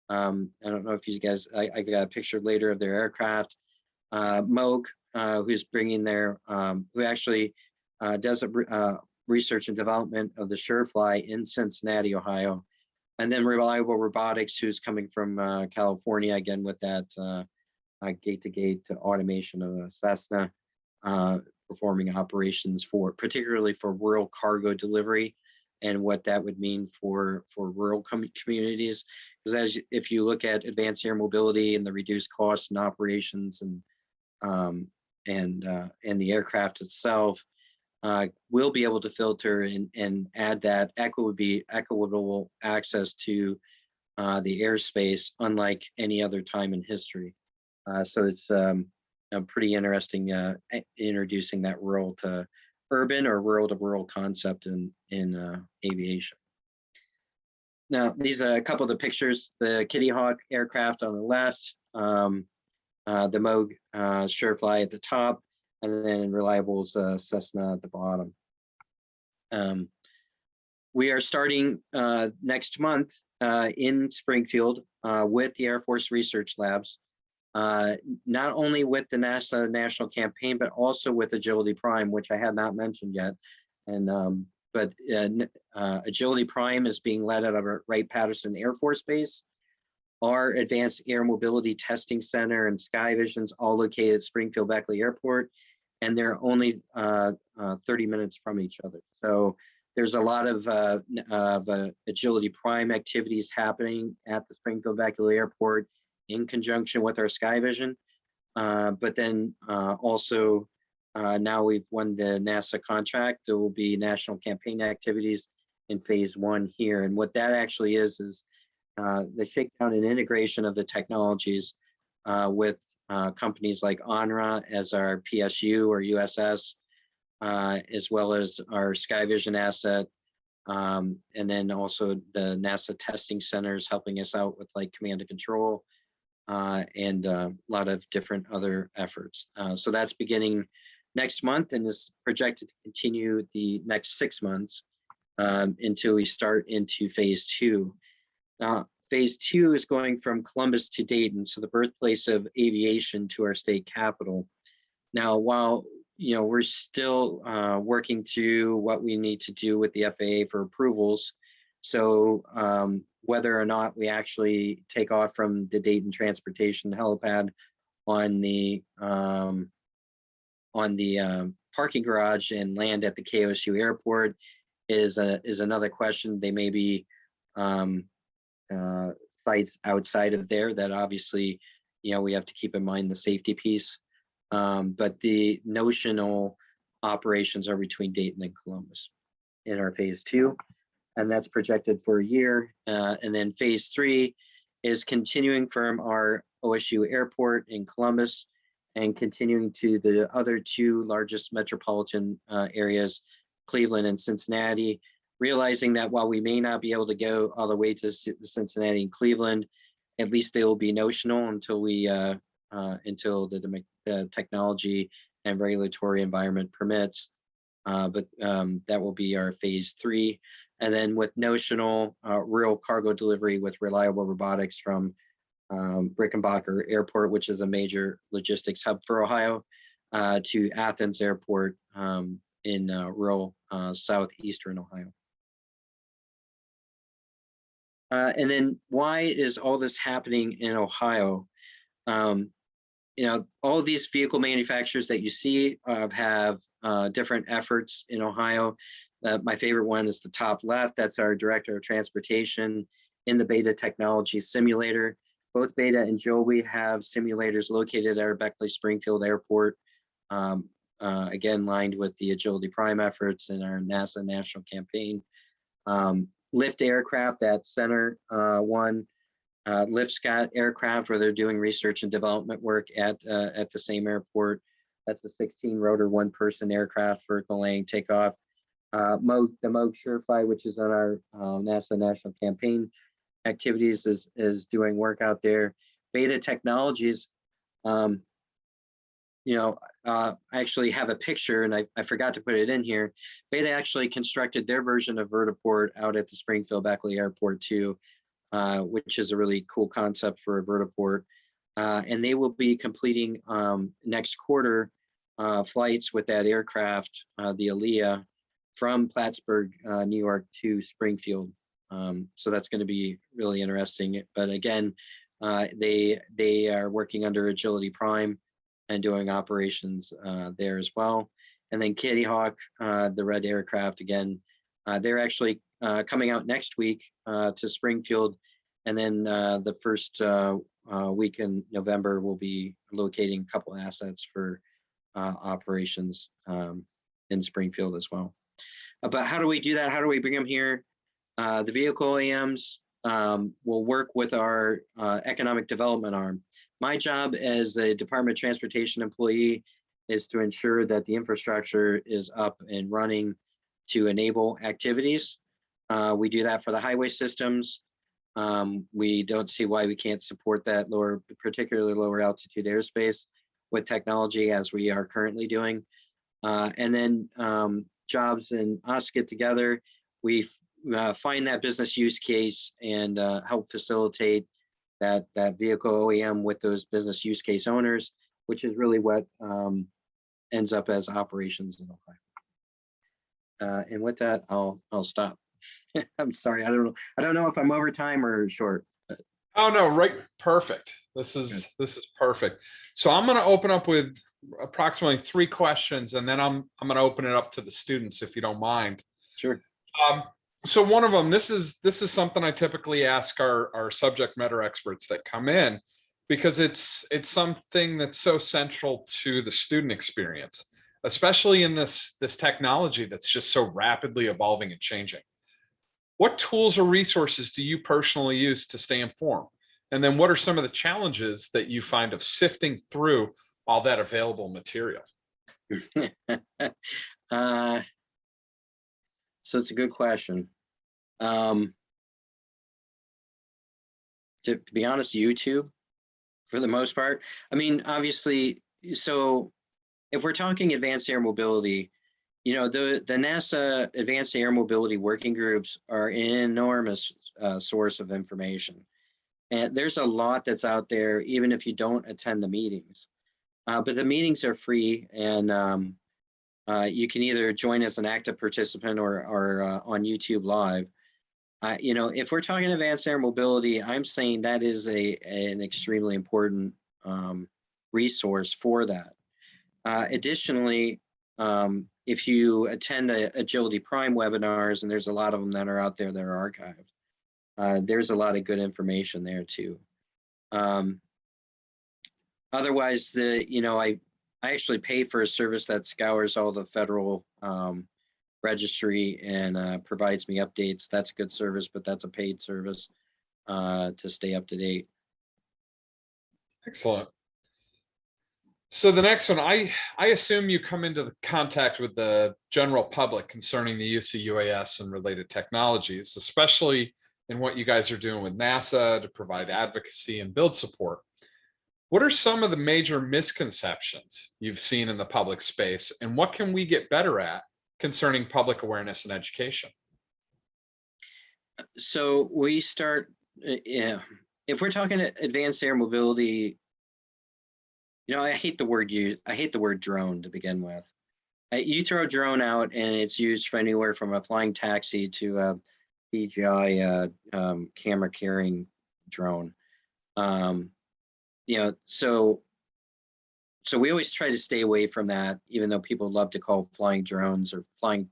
I don't know if you guys, I got a picture later of their aircraft. Moog, who's bringing their, who actually does research and development of the Surefly in Cincinnati, Ohio. And then Reliable Robotics, who's coming from California, again, with that gate-to-gate automation of a Cessna, performing operations for, particularly for rural cargo delivery, and what that would mean for rural communities. Because if you look at advanced air mobility and the reduced costs and operations and the aircraft itself, we'll be able to filter and add that equitable access to the airspace, unlike any other time in history. So it's pretty interesting introducing that rural to urban or rural to rural concept in aviation. Now, these are a couple of the pictures. The Kitty Hawk aircraft on the left, the Moog Surefly at the top, and then Reliable's Cessna at the bottom. We are starting next month in Springfield with the Air Force Research Labs, not only with the NASA National Campaign, but also with Agility Prime, which I had not mentioned yet. And but Agility Prime is being led out of Wright-Patterson Air Force Base. Our Advanced Air Mobility Testing Center and Sky Vision's all located at Springfield Beckley Airport, and they're only 30 minutes from each other. So there's a lot of Agility Prime activities happening at the Springfield Beckley Airport in conjunction with our Sky Vision. But then also now we've won the NASA contract. There will be national campaign activities in phase 1 here. And what that actually is the shakedown and integration of the technologies with companies like ONRA as our PSU or USS, as well as our Sky Vision asset. And then also the NASA testing centers helping us out with like command and control and a lot of different other efforts. So that's beginning next month and is projected to continue the next 6 months until we start into phase 2. Now, phase 2 is going from Columbus to Dayton, so the birthplace of aviation, to our state capital. Now, while we're still working through what we need to do with the FAA for approvals, so whether or not we actually take off from the Dayton Transportation helipad on the parking garage and land at the KOSU airport is another question. They may be sites outside of there that obviously, we have to keep in mind the safety piece. But the notional operations are between Dayton and Columbus in our phase 2, and that's projected for a year. And then phase 3 is continuing from our OSU airport in Columbus and continuing to the other 2 largest metropolitan areas, Cleveland and Cincinnati, realizing that while we may not be able to go all the way to Cincinnati and Cleveland, at least they will be notional until we until the technology and regulatory environment permits. But that will be our phase 3. And then with notional rural cargo delivery with Reliable Robotics from Rickenbacker Airport, which is a major logistics hub for Ohio, to Athens Airport in rural southeastern Ohio. And then why is all this happening in Ohio? All of these vehicle manufacturers that you see have different efforts in Ohio. My favorite one is the top left. That's our Director of Transportation in the Beta Technology Simulator. Both Beta and Joby have simulators located at our Beckley Springfield Airport, again, lined with the Agility Prime efforts and our NASA National Campaign. Lift Aircraft, that center one, Lift Scott Aircraft, where they're doing research and development work at the same airport. That's a 16-rotor, one-person aircraft, vertical landing, takeoff. The Moog Surefly, which is on our NASA National Campaign activities, is doing work out there. Beta Technologies, I actually have a picture, and I forgot to put it in here. Beta actually constructed their version of vertiport out at the Springfield Beckley Airport too, which is a really cool concept for a vertiport. And they will be completing next quarter flights with that aircraft, the Aliyah, from Plattsburgh, New York to Springfield. So that's going to be really interesting. But again, they are working under Agility Prime and doing operations there as well. And then Kitty Hawk, the red aircraft, again, they're actually coming out next week to Springfield. And then the first week in November, we'll be locating a couple assets for operations in Springfield as well. But how do we do that? How do we bring them here? The vehicle OEMs will work with our economic development arm. My job as a Department of Transportation employee is to ensure that the infrastructure is up and running to enable activities. We do that for the highway systems. We don't see why we can't support that particularly lower altitude airspace with technology as we are currently doing. And then Jobs and us get together. We find that business use case and help facilitate that vehicle OEM with those business use case owners, which is really what ends up as operations in Ohio. And with that, I'll stop. I'm sorry. I don't know if I'm over time or short. Oh no, right. Perfect. This is perfect. So I'm going to open up with approximately 3 questions, and then I'm going to open it up to the students, if you don't mind. Sure. So one of them, this is something I typically ask our subject matter experts that come in, because it's something that's so central to the student experience, especially in this technology that's just so rapidly evolving and changing. What tools or resources do you personally use to stay informed? And then what are some of the challenges that you find of sifting through all that available material? So it's a good question. To be honest, YouTube, for the most part. I mean, obviously, so if we're talking advanced air mobility, the NASA Advanced Air Mobility Working Groups are an enormous source of information. And there's a lot that's out there, even if you don't attend the meetings. But the meetings are free, and you can either join as an active participant or on YouTube Live. If we're talking advanced air mobility, I'm saying that is an extremely important resource for that. Additionally, if you attend Agility Prime webinars, and there's a lot of them that are out there that are archived, there's a lot of good information there too. Otherwise, I actually pay for a service that scours all the federal registry and provides me updates. That's a good service, but that's a paid service to stay up to date. Excellent. So the next one, I assume you come into the contact with the general public concerning the use of UAS and related technologies, especially in what you guys are doing with NASA to provide advocacy and build support. What are some of the major misconceptions you've seen in the public space, and what can we get better at concerning public awareness and education? So we start, if we're talking advanced air mobility, I hate the word drone to begin with. You throw a drone out and it's used for anywhere from a flying taxi to a DJI camera carrying drone. So we always try to stay away from that, even though people love to call flying drones or flying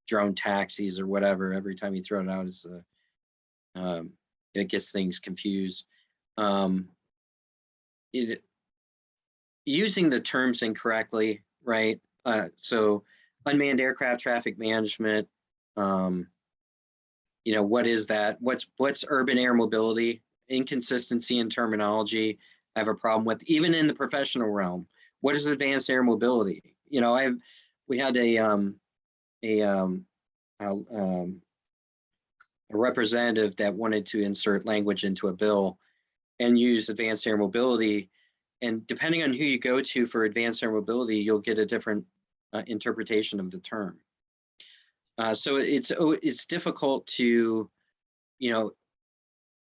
drone taxis or whatever. Every time you throw it out, it gets things confused. Using the terms incorrectly, right? So unmanned aircraft traffic management, what is that? What's urban air mobility? Inconsistency in terminology I have a problem with, even in the professional realm. What is advanced air mobility? We had a representative that wanted to insert language into a bill and use advanced air mobility, and depending on who you go to for advanced air mobility, you'll get a different interpretation of the term. So it's difficult to, you know,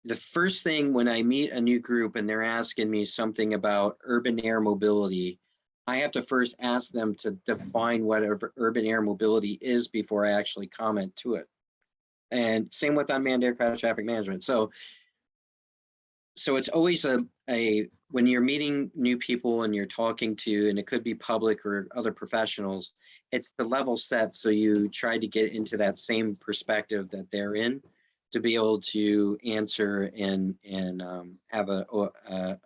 the first thing when I meet a new group and they're asking me something about urban air mobility, I have to first ask them to define what urban air mobility is before I actually comment to it. And same with unmanned aircraft traffic management. So it's always when you're meeting new people and you're talking to, and it could be public or other professionals, it's the level set. So you try to get into that same perspective that they're in to be able to answer and have a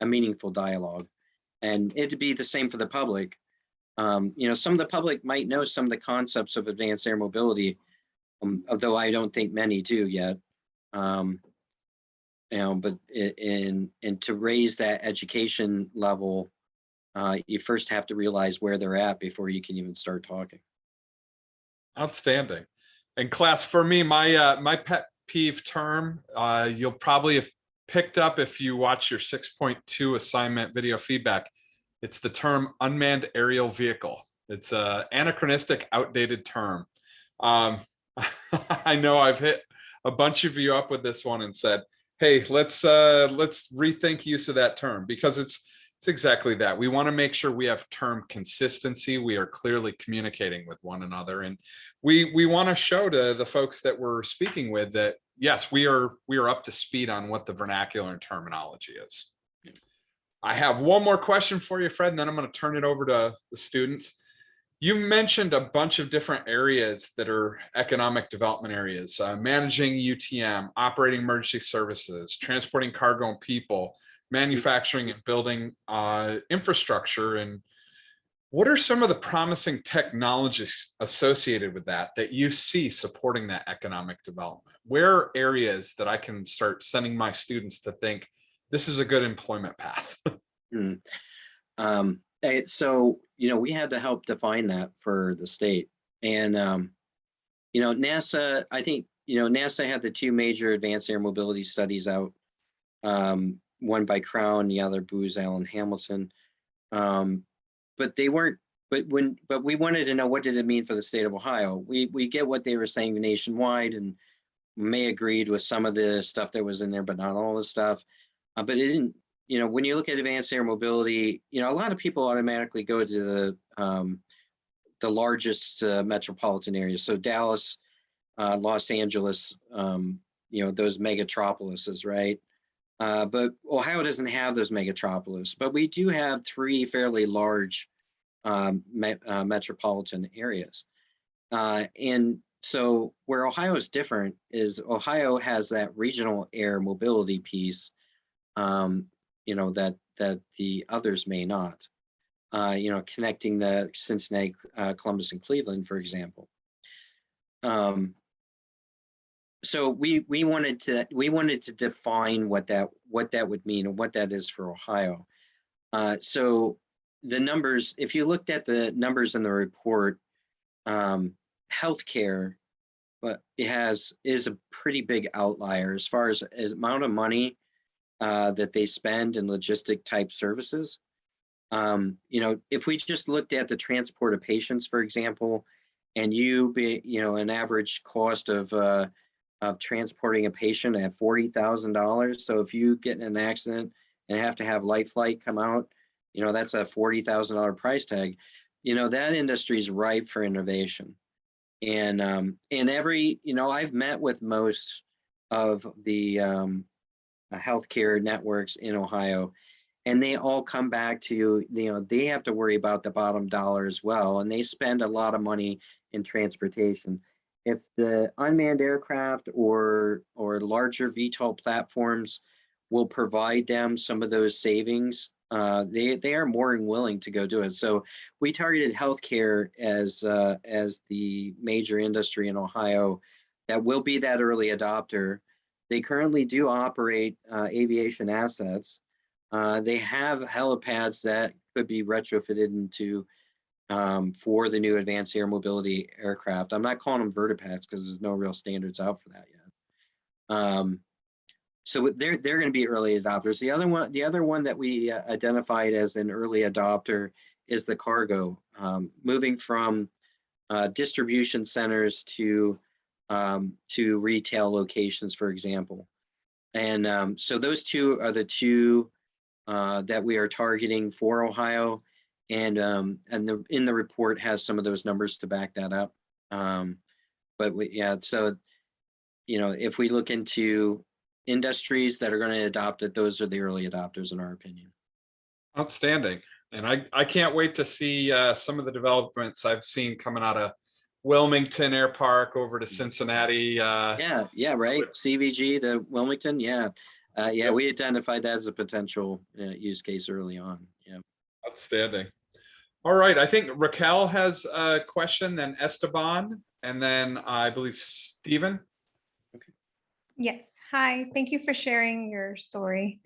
meaningful dialogue. And it'd be the same for the public. You know, some of the public might know some of the concepts of advanced air mobility, although I don't think many do yet. You know, but to raise that education level, you first have to realize where they're at before you can even start talking. Outstanding. And class, for me, my pet peeve term, you'll probably have picked up if you watch your 6.2 assignment video feedback. It's the term unmanned aerial vehicle. It's an anachronistic, outdated term. I know I've hit a bunch of you up with this one and said, hey, let's rethink use of that term, because it's exactly that. We want to make sure we have term consistency. We are clearly communicating with one another, and we want to show to the folks that we're speaking with that yes, we are up to speed on what the vernacular and terminology is. I have one more question for you, Fred, and then I'm going to turn it over to the students. You mentioned a bunch of different areas that are economic development areas, managing UTM, operating emergency services, transporting cargo and people, manufacturing and building infrastructure. And what are some of the promising technologies associated with that you see supporting that economic development? Where are areas that I can start sending my students to think this is a good employment path? So, you know, we had to help define that for the state. And, you know, NASA, I think, you know, NASA had the two major advanced air mobility studies out, one by Crown, the other Booz Allen Hamilton. But they weren't, but we wanted to know, what did it mean for the state of Ohio? We get what they were saying nationwide, and may agreed with some of the stuff that was in there, but not all the stuff. But it didn't, you know, when you look at advanced air mobility, you know, a lot of people automatically go to the largest metropolitan areas. So Dallas, Los Angeles, you know, those megatropolises, right? But Ohio doesn't have those megatropolises, but we do have three fairly large metropolitan areas. And so where Ohio is different is Ohio has that regional air mobility piece, you know, that the others may not, you know, connecting the Cincinnati, Columbus, and Cleveland, for example. So we wanted to define what that would mean and what that is for Ohio. So the numbers, if you looked at the numbers in the report, healthcare, but is a pretty big outlier as far as amount of money that they spend in logistic type services. You know, if we just looked at the transport of patients, for example, and you know, an average cost of transporting a patient at $40,000. So if you get in an accident and have to have life flight come out, you know, that's a $40,000 price tag. You know, that industry is ripe for innovation. And every, you know, I've met with most of the healthcare networks in Ohio, and they all come back to, you know, they have to worry about the bottom dollar as well. And they spend a lot of money in transportation. If the unmanned aircraft or larger VTOL platforms will provide them some of those savings, they are more than willing to go do it. So we targeted healthcare as the major industry in Ohio that will be that early adopter. They currently do operate aviation assets. They have helipads that could be retrofitted into for the new advanced air mobility aircraft. I'm not calling them vertipads because there's no real standards out for that yet. So they're going to be early adopters. The other one that we identified as an early adopter is the cargo, moving from distribution centers to retail locations, for example. And so those two are the two that we are targeting for Ohio, and in the report has some of those numbers to back that up. But yeah, so if we look into industries that are going to adopt it, those are the early adopters in our opinion. Outstanding. And I can't wait to see some of the developments I've seen coming out of Wilmington Air Park over to Cincinnati. Yeah, right. CVG to Wilmington. Yeah, we identified that as a potential use case early on. Yeah. Outstanding. All right. I think Raquel has a question, then Esteban, and then I believe Stephen. Yes. Hi. Thank you for sharing your story.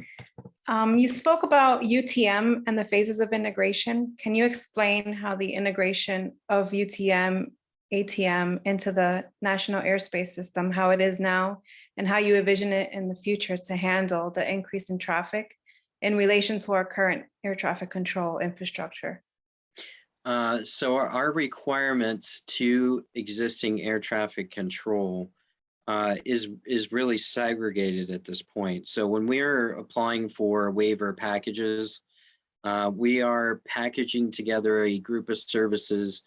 You spoke about UTM and the phases of integration. Can you explain how the integration of UTM, ATM into the National Airspace System, how it is now, and how you envision it in the future to handle the increase in traffic in relation to our current air traffic control infrastructure? So our requirements to existing air traffic control is really segregated at this point. So when we're applying for waiver packages, we are packaging together a group of services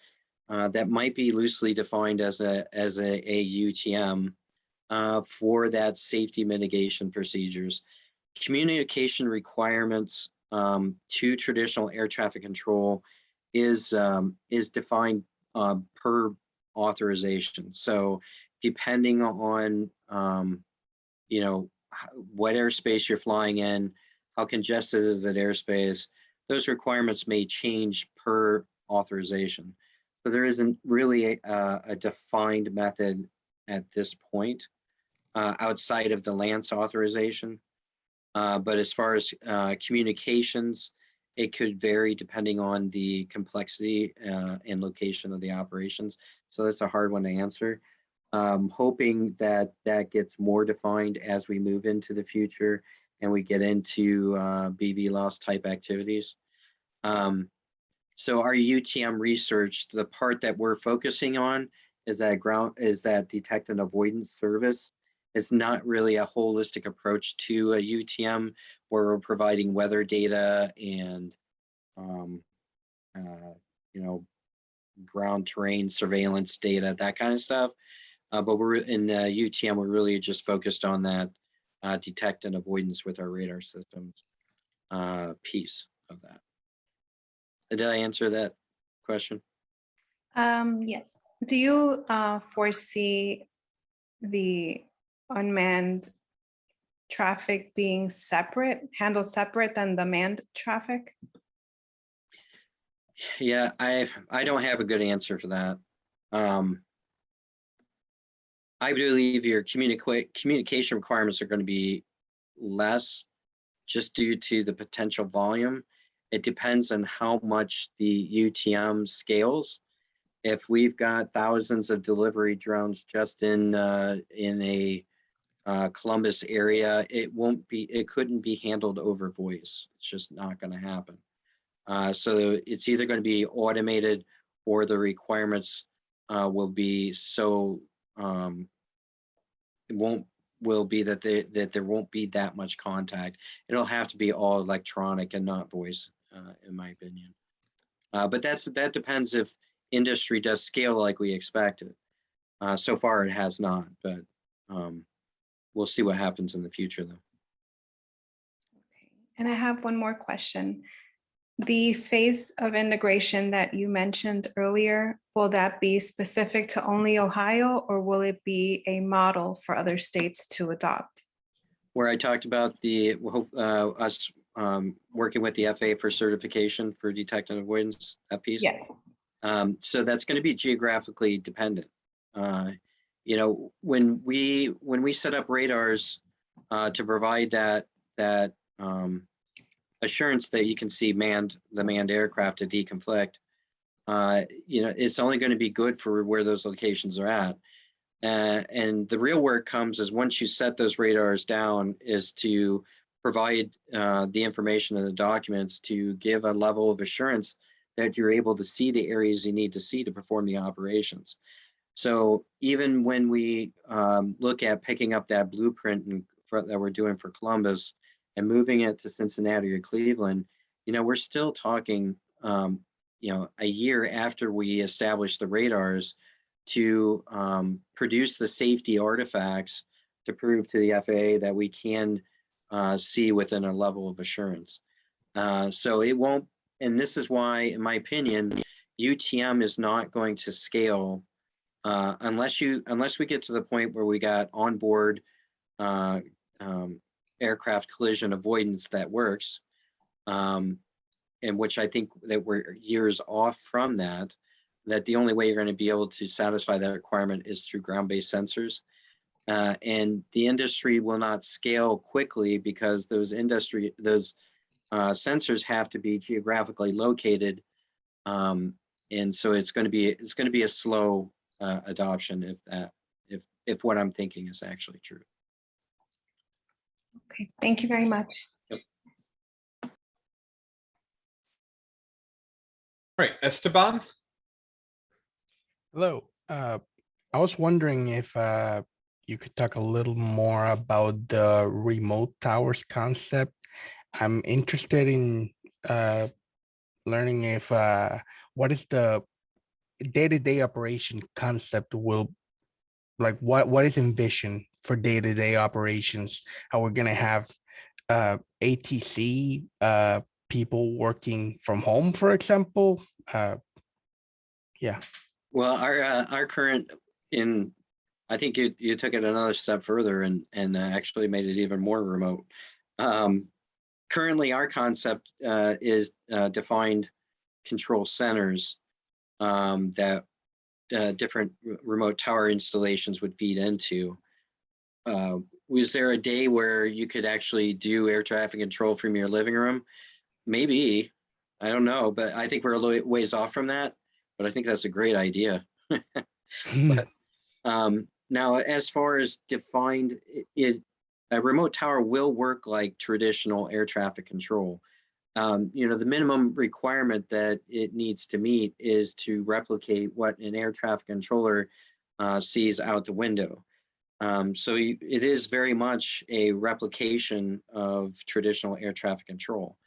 that might be loosely defined as a UTM for that safety mitigation procedures. Communication requirements to traditional air traffic control is defined per authorization. So depending on what airspace you're flying in, how congested is that airspace, those requirements may change per authorization. So there isn't really a defined method at this point outside of the LANCE authorization. But as far as communications, it could vary depending on the complexity and location of the operations. So that's a hard one to answer. Hoping that gets more defined as we move into the future and we get into BVLOS type activities. So our UTM research, the part that we're focusing on is that detect and avoidance service. It's not really a holistic approach to a UTM where we're providing weather data and ground terrain surveillance data, that kind of stuff. But we're in UTM, we're really just focused on that detect and avoidance with our radar systems piece of that. Did I answer that question? Yes. Do you foresee the unmanned traffic being handled separate than the manned traffic? Yeah, I don't have a good answer for that. I believe your communication requirements are going to be less just due to the potential volume. It depends on how much the UTM scales. If we've got thousands of delivery drones just in a Columbus area, it couldn't be handled over voice. It's just not going to happen. So it's either going to be automated or the requirements will be so will be that there won't be that much contact. It'll have to be all electronic and not voice, in my opinion. But that depends if industry does scale like we expected. So far it has not, but we'll see what happens in the future though. Okay. And I have one more question. The phase of integration that you mentioned earlier, will that be specific to only Ohio, or will it be a model for other states to adopt? Where I talked about us working with the FAA for certification for detect and avoidance, that piece. Yeah. So that's going to be geographically dependent. When we set up radars to provide that assurance that you can see the manned aircraft to deconflict, it's only going to be good for where those locations are at. And the real work comes is once you set those radars down, is to provide the information in the documents to give a level of assurance that you're able to see the areas you need to see to perform the operations. So even when we look at picking up that blueprint that we're doing for Columbus and moving it to Cincinnati or Cleveland, we're still talking, a year after we establish the radars to produce the safety artifacts to prove to the FAA that we can see within a level of assurance. So it won't, and this is why, in my opinion, UTM is not going to scale unless we get to the point where we got onboard aircraft collision avoidance that works, in which I think that we're years off from that the only way you're going to be able to satisfy that requirement is through ground-based sensors. And the industry will not scale quickly because those sensors have to be geographically located. And so it's going to be a slow adoption if what I'm thinking is actually true. Okay, thank you very much. All right, Esteban. Hello. I was wondering if you could talk a little more about the remote towers concept. I'm interested in learning if what is the day-to-day operation concept what is envisioned for day-to-day operations? How we're gonna have ATC people working from home, for example? Yeah. Well, our current I think you took it another step further and actually made it even more remote. Currently, our concept is defined control centers that different remote tower installations would feed into. Was there a day where you could actually do air traffic control from your living room? Maybe, I don't know, but I think we're a little ways off from that. But I think that's a great idea. But now, as far as defined, a remote tower will work like traditional air traffic control. The minimum requirement that it needs to meet is to replicate what an air traffic controller sees out the window. So it is very much a replication of traditional air traffic control.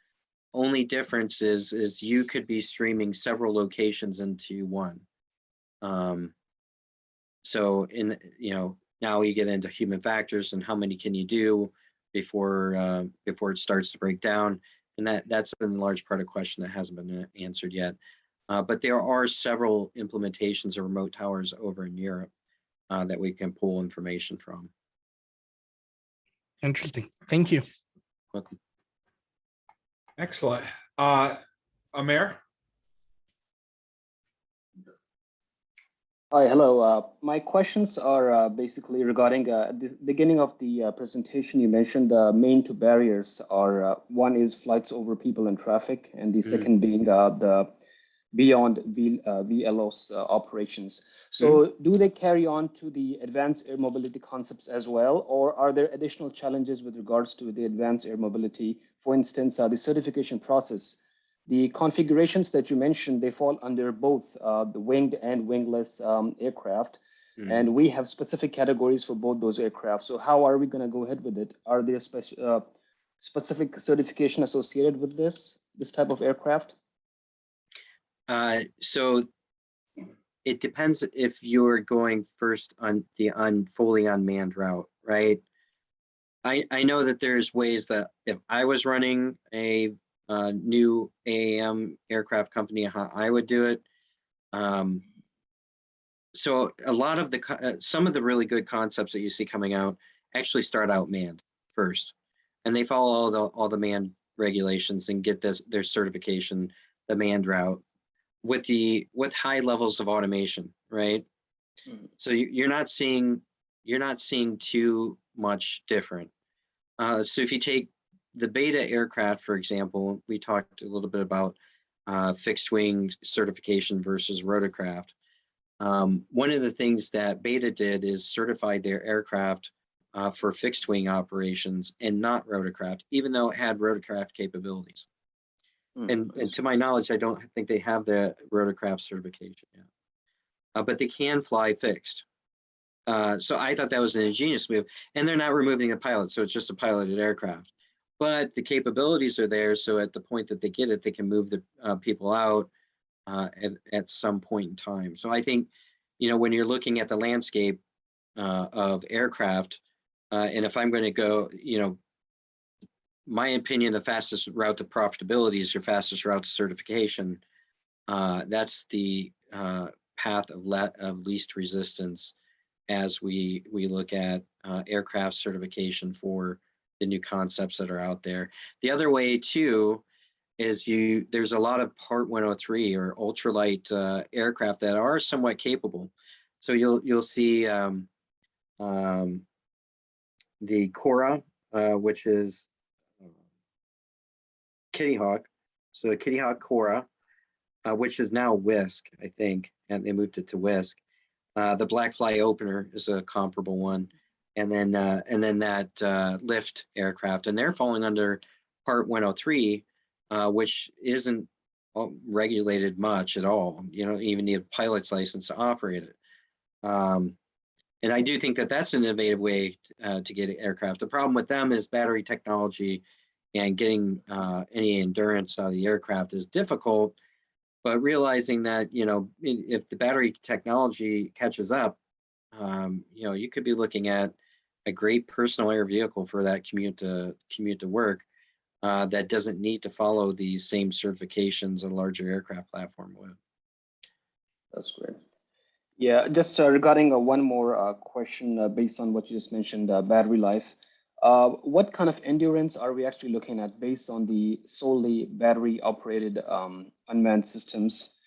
Only difference is you could be streaming several locations into one. So now you get into human factors and how many can you do before it starts to break down. And that's in large part a question that hasn't been answered yet. But there are several implementations of remote towers over in Europe that we can pull information from. Interesting. Thank you. Welcome. Excellent. Amir? Hi, hello. My questions are basically regarding at the beginning of the presentation, you mentioned the main two barriers are one is flights over people and traffic, and the second being the beyond VLOS operations. So do they carry on to the advanced air mobility concepts as well, or are there additional challenges with regards to the advanced air mobility? For instance, the certification process. The configurations that you mentioned, they fall under both the winged and wingless aircraft. And we have specific categories for both those aircraft. So how are we going to go ahead with it? Are there specific certification associated with this type of aircraft? So it depends if you're going first on the fully unmanned route, right? I know that there's ways that if I was running a new AAM aircraft company, how I would do it. So a lot of some of the really good concepts that you see coming out actually start out manned first, and they follow all the manned regulations and get their certification, the manned route, with high levels of automation, right? So you're not seeing too much different. So if you take the beta aircraft, for example, we talked a little bit about fixed wing certification versus rotorcraft. One of the things that Beta did is certify their aircraft for fixed wing operations and not rotorcraft, even though it had rotorcraft capabilities. And to my knowledge, I don't think they have the rotorcraft certification yet, but they can fly fixed. So I thought that was an ingenious move, and they're not removing a pilot, so it's just a piloted aircraft. But the capabilities are there, so at the point that they get it, they can move the people out at some point in time. So I think, you know, when you're looking at the landscape of aircraft, and if I'm going to go, you know, my opinion, the fastest route to profitability is your fastest route to certification. That's the path of least resistance as we look at aircraft certification for the new concepts that are out there. The other way too is there's a lot of Part 103 or ultralight aircraft that are somewhat capable. So you'll see the Cora, which is Kitty Hawk. So the Kitty Hawk Cora, which is now Whisk, I think, and they moved it to Whisk. The Black Fly Opener is a comparable one, and then that Lift aircraft, and they're falling under Part 103, which isn't regulated much at all. You don't even need a pilot's license to operate it. And I do think that that's an innovative way to get aircraft. The problem with them is battery technology and getting any endurance out of the aircraft is difficult. But realizing that, you know, if the battery technology catches up, you know, you could be looking at a great personal air vehicle for that commute to work that doesn't need to follow the same certifications a larger aircraft platform would. That's great. Yeah, just regarding one more question based on what you just mentioned, battery life. What kind of endurance are we actually looking at based on the solely battery operated unmanned systems?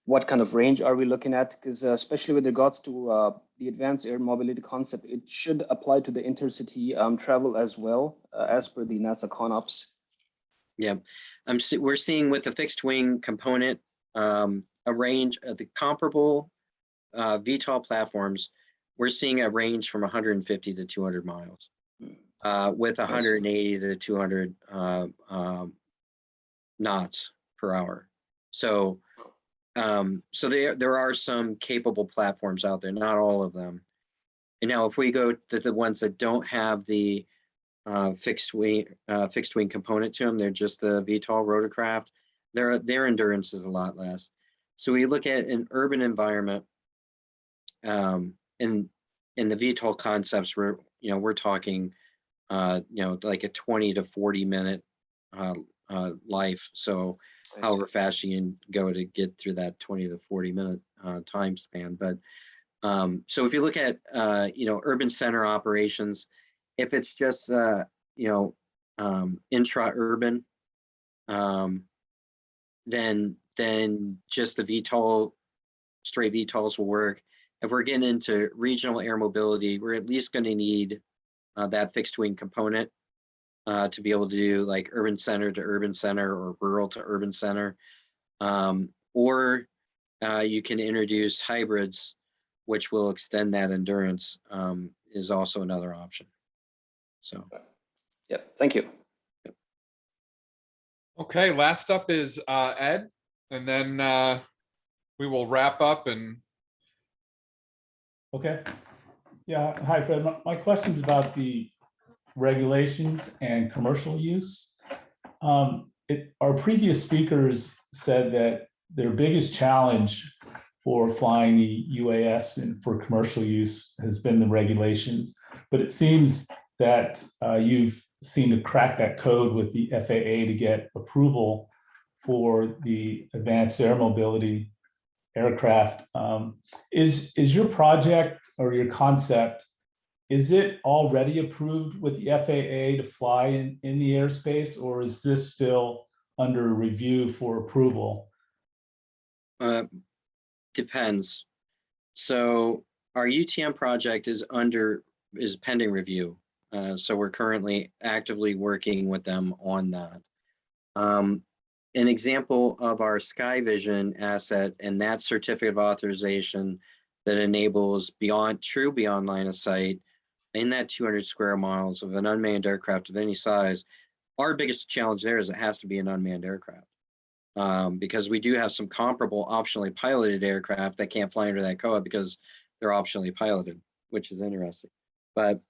What kind of range are we looking at? Because especially with regards to the advanced air mobility concept, it should apply to the intercity travel as well, as per the NASA ConOps. Yeah, we're seeing with the fixed wing component a range of the comparable VTOL platforms. We're seeing a range from 150 to 200 miles. With 180 to 200 knots per hour. So, so there are some capable platforms out there, not all of them. And now if we go to the ones that don't have the fixed wing component to them, they're just the VTOL rotorcraft, their endurance is a lot less. So we look at an urban environment in the VTOL concepts where, you know, we're talking you know, like a 20 to 40 minute life. So however fast you can go to get through that 20 to 40 minute time span. But so if you look at, you know, urban center operations, if it's just, you know, intra-urban, then just the VTOL, straight VTOLs will work. If we're getting into regional air mobility, we're at least going to need that fixed wing component to be able to do like urban center to urban center or rural to urban center. Or you can introduce hybrids, which will extend that endurance, is also another option. So. Yep, thank you. Yep. Okay, last up is Ed, and then we will wrap up and. Okay. Yeah, hi Fred. My question is about the regulations and commercial use. Our previous speakers said that their biggest challenge for flying the UAS and for commercial use has been the regulations, but it seems that you've seemed to crack that code with the FAA to get approval for the advanced air mobility aircraft. Is your project or your concept, is it already approved with the FAA to fly in the airspace, or is this still under review for approval? Depends. So our UTM project is pending review. So we're currently actively working with them on that. An example of our Sky Vision asset and that certificate of authorization that enables true beyond line of sight in that 200 square miles of an unmanned aircraft of any size. Our biggest challenge there is it has to be an unmanned aircraft, because we do have some comparable optionally piloted aircraft that can't fly under that COA because they're optionally piloted, which is interesting. But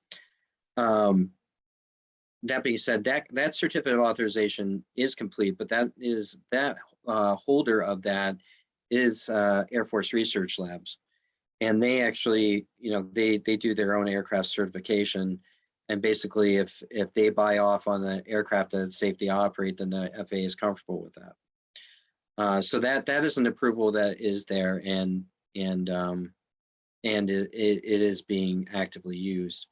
that being said, that certificate of authorization is complete, but that holder of that is Air Force Research Labs. And they actually, they do their own aircraft certification. And basically, if they buy off on the aircraft that it's safe to operate, then the FAA is comfortable with that. So that is an approval that is there, and it is being actively used.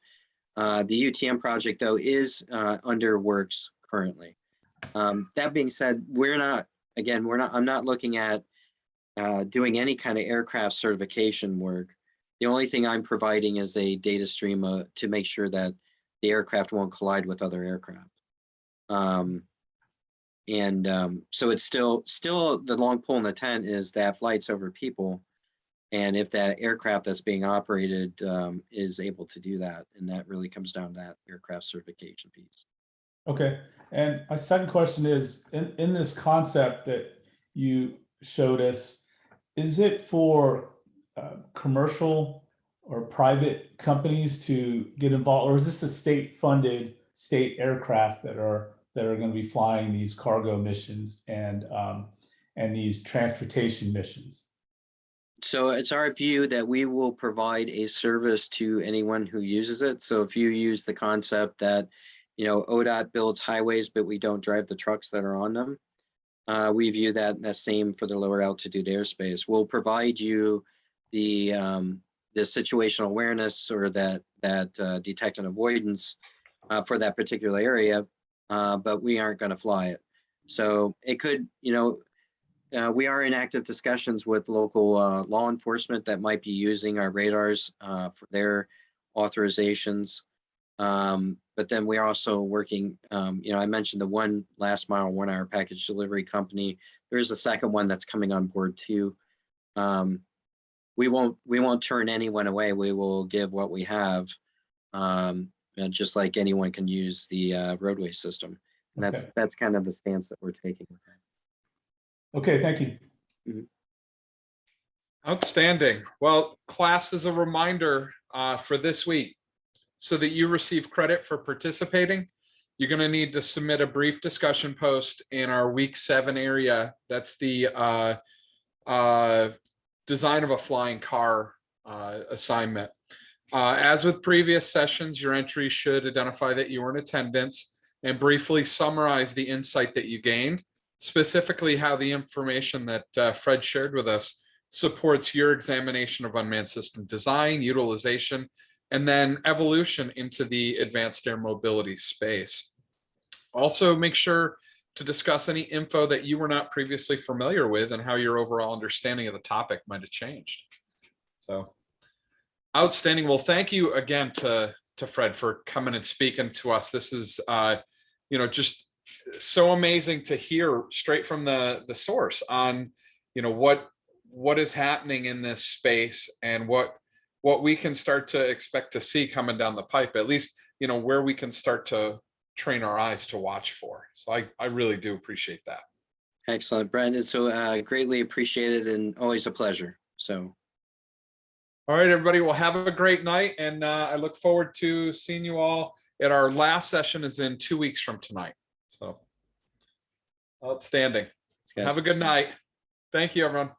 The UTM project, though, is under works currently. That being said, I'm not looking at doing any kind of aircraft certification work. The only thing I'm providing is a data stream to make sure that the aircraft won't collide with other aircraft. So it's still the long pole in the tent is that flights over people. And if that aircraft that's being operated is able to do that, and that really comes down to that aircraft certification piece. Okay, and my second question is, in this concept that you showed us, is it for commercial or private companies to get involved, or is this a state-funded state aircraft that are going to be flying these cargo missions and these transportation missions? So it's our view that we will provide a service to anyone who uses it. So if you use the concept that, ODOT builds highways, but we don't drive the trucks that are on them, we view that same for the lower altitude airspace. We'll provide you the situational awareness or that detect and avoidance for that particular area, but we aren't going to fly it. So it could, we are in active discussions with local law enforcement that might be using our radars for their authorizations. But then we're also working, I mentioned the one last mile 1 hour package delivery company. There's a second one that's coming on board too. We won't turn anyone away. We will give what we have, just like anyone can use the roadway system. And that's kind of the stance that we're taking with that. Okay, thank you. Mm-hmm. Outstanding. Well, class, is a reminder for this week, so that you receive credit for participating, you're going to need to submit a brief discussion post in our week 7 area. That's the design of a flying car assignment. As with previous sessions, your entry should identify that you were in attendance and briefly summarize the insight that you gained, specifically how the information that Fred shared with us supports your examination of unmanned system design, utilization, and then evolution into the advanced air mobility space. Also, make sure to discuss any info that you were not previously familiar with and how your overall understanding of the topic might have changed. So, outstanding. Well, thank you again to Fred for coming and speaking to us. This is, just so amazing to hear straight from the source on, what is happening in this space and what we can start to expect to see coming down the pipe, at least, where we can start to train our eyes to watch for. So I really do appreciate that. Excellent, Brandon. So greatly appreciated and always a pleasure. So. All right, everybody. Well, have a great night. And I look forward to seeing you all at our last session is in 2 weeks from tonight. So outstanding. Have a good night. Thank you, everyone.